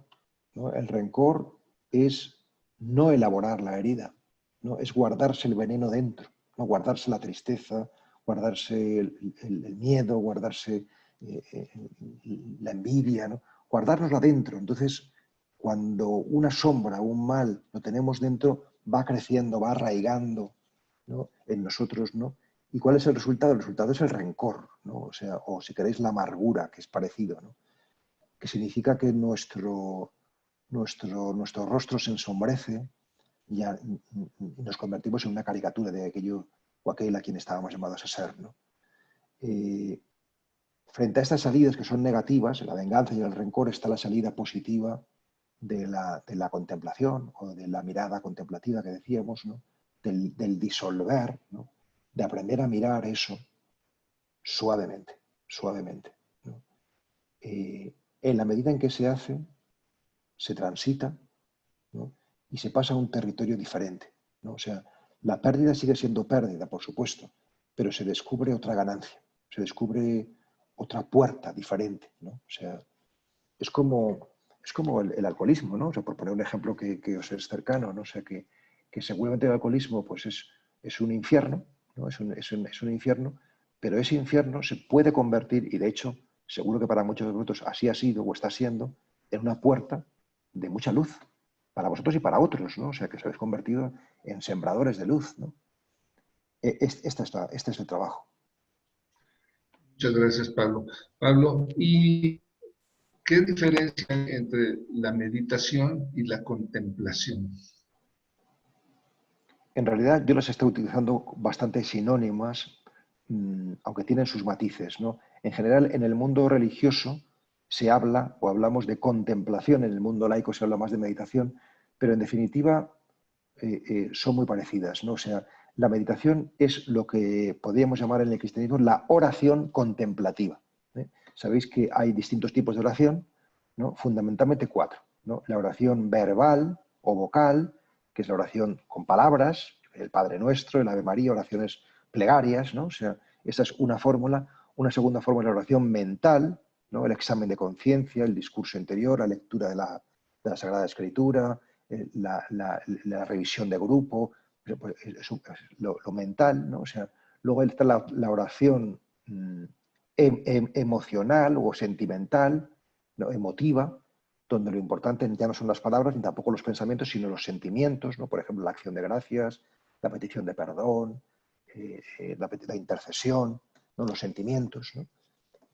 ¿no? El rencor es no elaborar la herida, ¿no? Es guardarse el veneno dentro, ¿no? Guardarse la tristeza, guardarse el miedo, guardarse eh, la envidia, ¿no? Guardárnosla dentro. Entonces, cuando una sombra, un mal, lo tenemos dentro, va creciendo, va arraigando, ¿no? En nosotros, ¿no? ¿Y cuál es el resultado? El resultado es el rencor, ¿no? O sea, o si queréis, la amargura, que es parecido, ¿no? Que significa que nuestro rostro se ensombrece y nos convertimos en una caricatura de aquello o aquel a quien estábamos llamados a ser, ¿no? Eh, Frente a estas salidas que son negativas, la venganza y el rencor, está la salida positiva de la contemplación o de la mirada contemplativa que decíamos, ¿no? Del disolver, ¿no? De aprender a mirar eso suavemente, suavemente, ¿no? En la medida en que se hace, se transita, ¿no? Y se pasa a un territorio diferente, ¿no? O sea, la pérdida sigue siendo pérdida, por supuesto, pero se descubre otra ganancia, se descubre otra puerta diferente, ¿no? O sea, es como el alcoholismo, ¿no? O sea, por poner un ejemplo que os es cercano, ¿no? O sea, que seguramente el alcoholismo pues es un infierno, ¿no? Es un infierno, pero ese infierno se puede convertir, y de hecho, seguro que para muchos de vosotros así ha sido o está siendo, en una puerta de mucha luz, para vosotros y para otros, ¿no? O sea, que os habéis convertido en sembradores de luz, ¿no? Este es el trabajo. Muchas gracias, Pablo. Pablo, ¿y qué diferencia hay entre la meditación y la contemplación? En realidad yo las estoy utilizando bastante sinónimas, aunque tienen sus matices, ¿no? En general, en el mundo religioso se habla o hablamos de contemplación, en el mundo laico se habla más de meditación, pero en definitiva son muy parecidas, ¿no? O sea, la meditación es lo que podríamos llamar en el cristianismo la oración contemplativa, ¿eh? Sabéis que hay distintos tipos de oración, ¿no? Fundamentalmente cuatro, ¿no? La oración verbal o vocal, que es la oración con palabras, el Padre Nuestro, el Ave María, oraciones plegarias, ¿no? O sea, esa es una fórmula. Una segunda fórmula es la oración mental, ¿no? El examen de conciencia, el discurso interior, la lectura de la Sagrada Escritura, la revisión de grupo, pues, lo mental, ¿no? O sea, luego está la oración emocional o sentimental, ¿no? Emotiva, donde lo importante ya no son las palabras ni tampoco los pensamientos, sino los sentimientos, ¿no? Por ejemplo, la acción de gracias, la petición de perdón, la intercesión, ¿no? Los sentimientos, ¿no?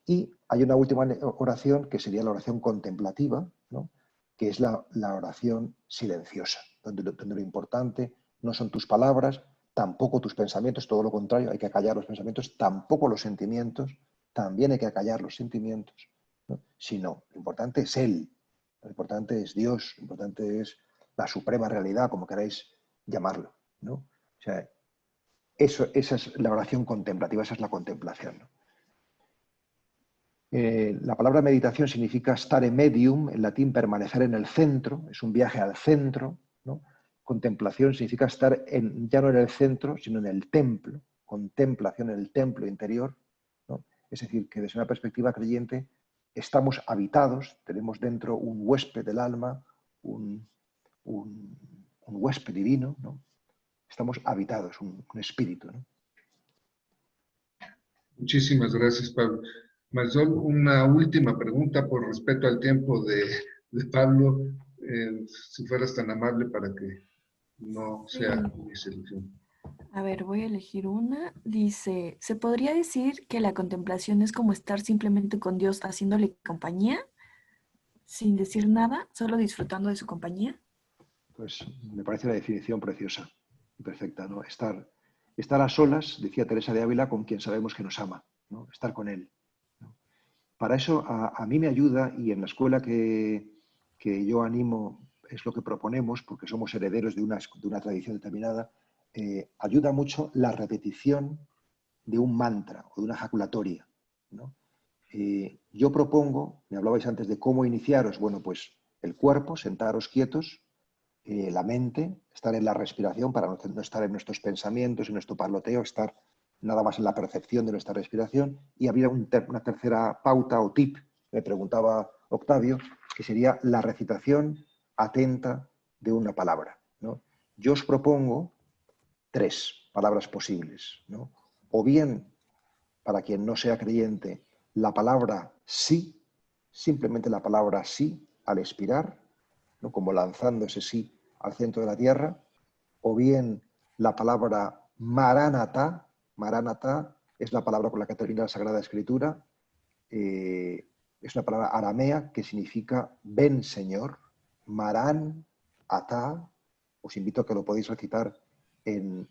Y hay una última oración que sería la oración contemplativa, ¿no? Que es la oración silenciosa, donde lo importante no son tus palabras, tampoco tus pensamientos, todo lo contrario, hay que acallar los pensamientos, tampoco los sentimientos, también hay que acallar los sentimientos, ¿no? Sino, lo importante es Él, lo importante es Dios, lo importante es la suprema realidad, como queráis llamarlo, ¿no? O sea, esa es la oración contemplativa, esa es la contemplación, ¿no? La palabra meditación significa estar en medium, en latín permanecer en el centro, es un viaje al centro, ¿no? Contemplación significa estar ya no en el centro, sino en el templo, contemplación en el templo interior, ¿no? Es decir, que desde una perspectiva creyente estamos habitados, tenemos dentro un huésped del alma, un huésped divino, ¿no? Estamos habitados, un espíritu, ¿no? Muchísimas gracias, Pablo. Marisol, una última pregunta por respeto al tiempo de Pablo, si fueras tan amable para que no sea mi selección. A ver, voy a elegir una. Dice, ¿se podría decir que la contemplación es como estar simplemente con Dios haciéndole compañía, sin decir nada, solo disfrutando de su compañía? Pues me parece una definición preciosa y perfecta, ¿no? Estar a solas, decía Teresa de Ávila, con quien sabemos que nos ama, ¿no? Estar con él, ¿no? Para eso a mí me ayuda, y en la escuela que yo animo es lo que proponemos, porque somos herederos de una tradición determinada, ayuda mucho la repetición de un mantra o de una ejaculatoria, ¿no? Yo propongo, me hablabais antes de cómo iniciaros, bueno, pues el cuerpo, sentaros quietos, la mente, estar en la respiración para no estar en nuestros pensamientos, en nuestro parloteo, estar nada más en la percepción de nuestra respiración. Y había una tercera pauta o tip, me preguntaba Octavio, que sería la recitación atenta de una palabra, ¿no? Yo os propongo 3 palabras posibles, ¿no? O bien, para quien no sea creyente, la palabra sí, simplemente la palabra sí al expirar, ¿no? Como lanzando ese sí al centro de la tierra, o bien la palabra Maranatha. Maranatha es la palabra con la que termina la Sagrada Escritura, es una palabra aramea que significa ven Señor. Marán Atá, os invito a que lo podéis recitar en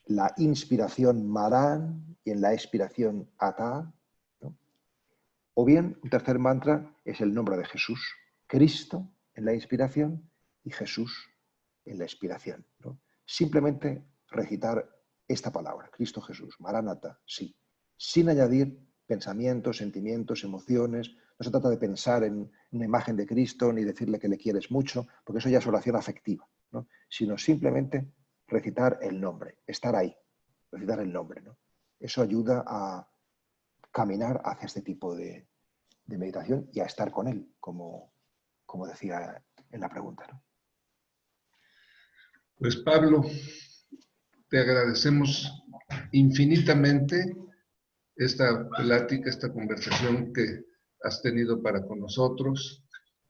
la inspiración Marán y en la expiración Atá, ¿no? O bien, un tercer mantra es el nombre de Jesús, Cristo en la inspiración y Jesús en la expiración, ¿no? Simplemente recitar esta palabra, Cristo Jesús, Maranatha, sí, sin añadir pensamientos, sentimientos, emociones. No se trata de pensar en una imagen de Cristo ni decirle que le quieres mucho, porque eso ya es oración afectiva, ¿no? Sino simplemente recitar el nombre, estar ahí, recitar el nombre, ¿no? Eso ayuda a caminar hacia este tipo de meditación y a estar con él, como decía en la pregunta, ¿no? Pues Pablo, te agradecemos infinitamente esta plática, esta conversación que has tenido para con nosotros,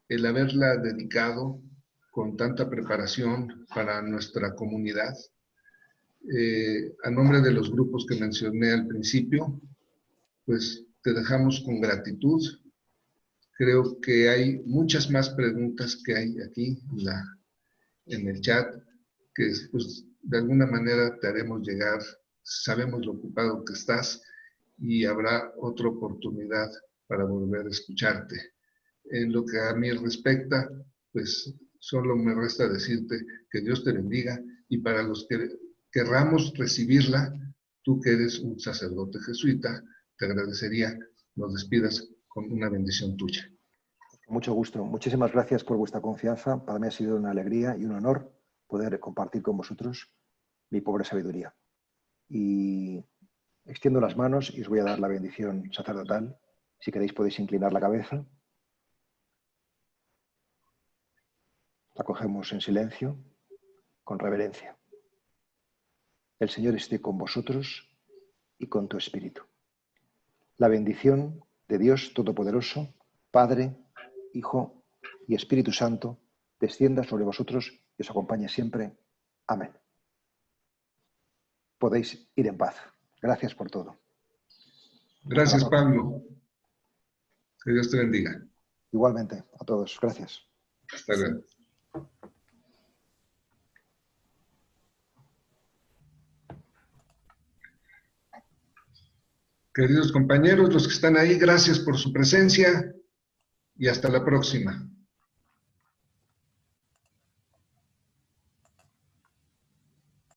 el haberla dedicado con tanta preparación para nuestra comunidad. A nombre de los grupos que mencioné al principio, pues te dejamos con gratitud. Creo que hay muchas más preguntas que hay aquí en el chat, que pues, de alguna manera te haremos llegar. Sabemos lo ocupado que estás y habrá otra oportunidad para volver a escucharte. En lo que a mí respecta, pues solo me resta decirte que Dios te bendiga, y para los que querramos recibirla, tú que eres un sacerdote jesuita, te agradecería nos despidas con una bendición tuya. Con mucho gusto. Muchísimas gracias por vuestra confianza. Para mí ha sido una alegría y un honor poder compartir con vosotros mi pobre sabiduría. Y extiendo las manos y os voy a dar la bendición sacerdotal. Si queréis podéis inclinar la cabeza. La cogemos en silencio, con reverencia. El Señor esté con vosotros y con tu espíritu. La bendición de Dios Todopoderoso, Padre, Hijo y Espíritu Santo, descienda sobre vosotros y os acompañe siempre. Amén. Podéis ir en paz. Gracias por todo. Gracias, Pablo. Que Dios te bendiga. Igualmente, a todos. Gracias. Hasta luego. Queridos compañeros, los que están ahí, gracias por su presencia y hasta la próxima.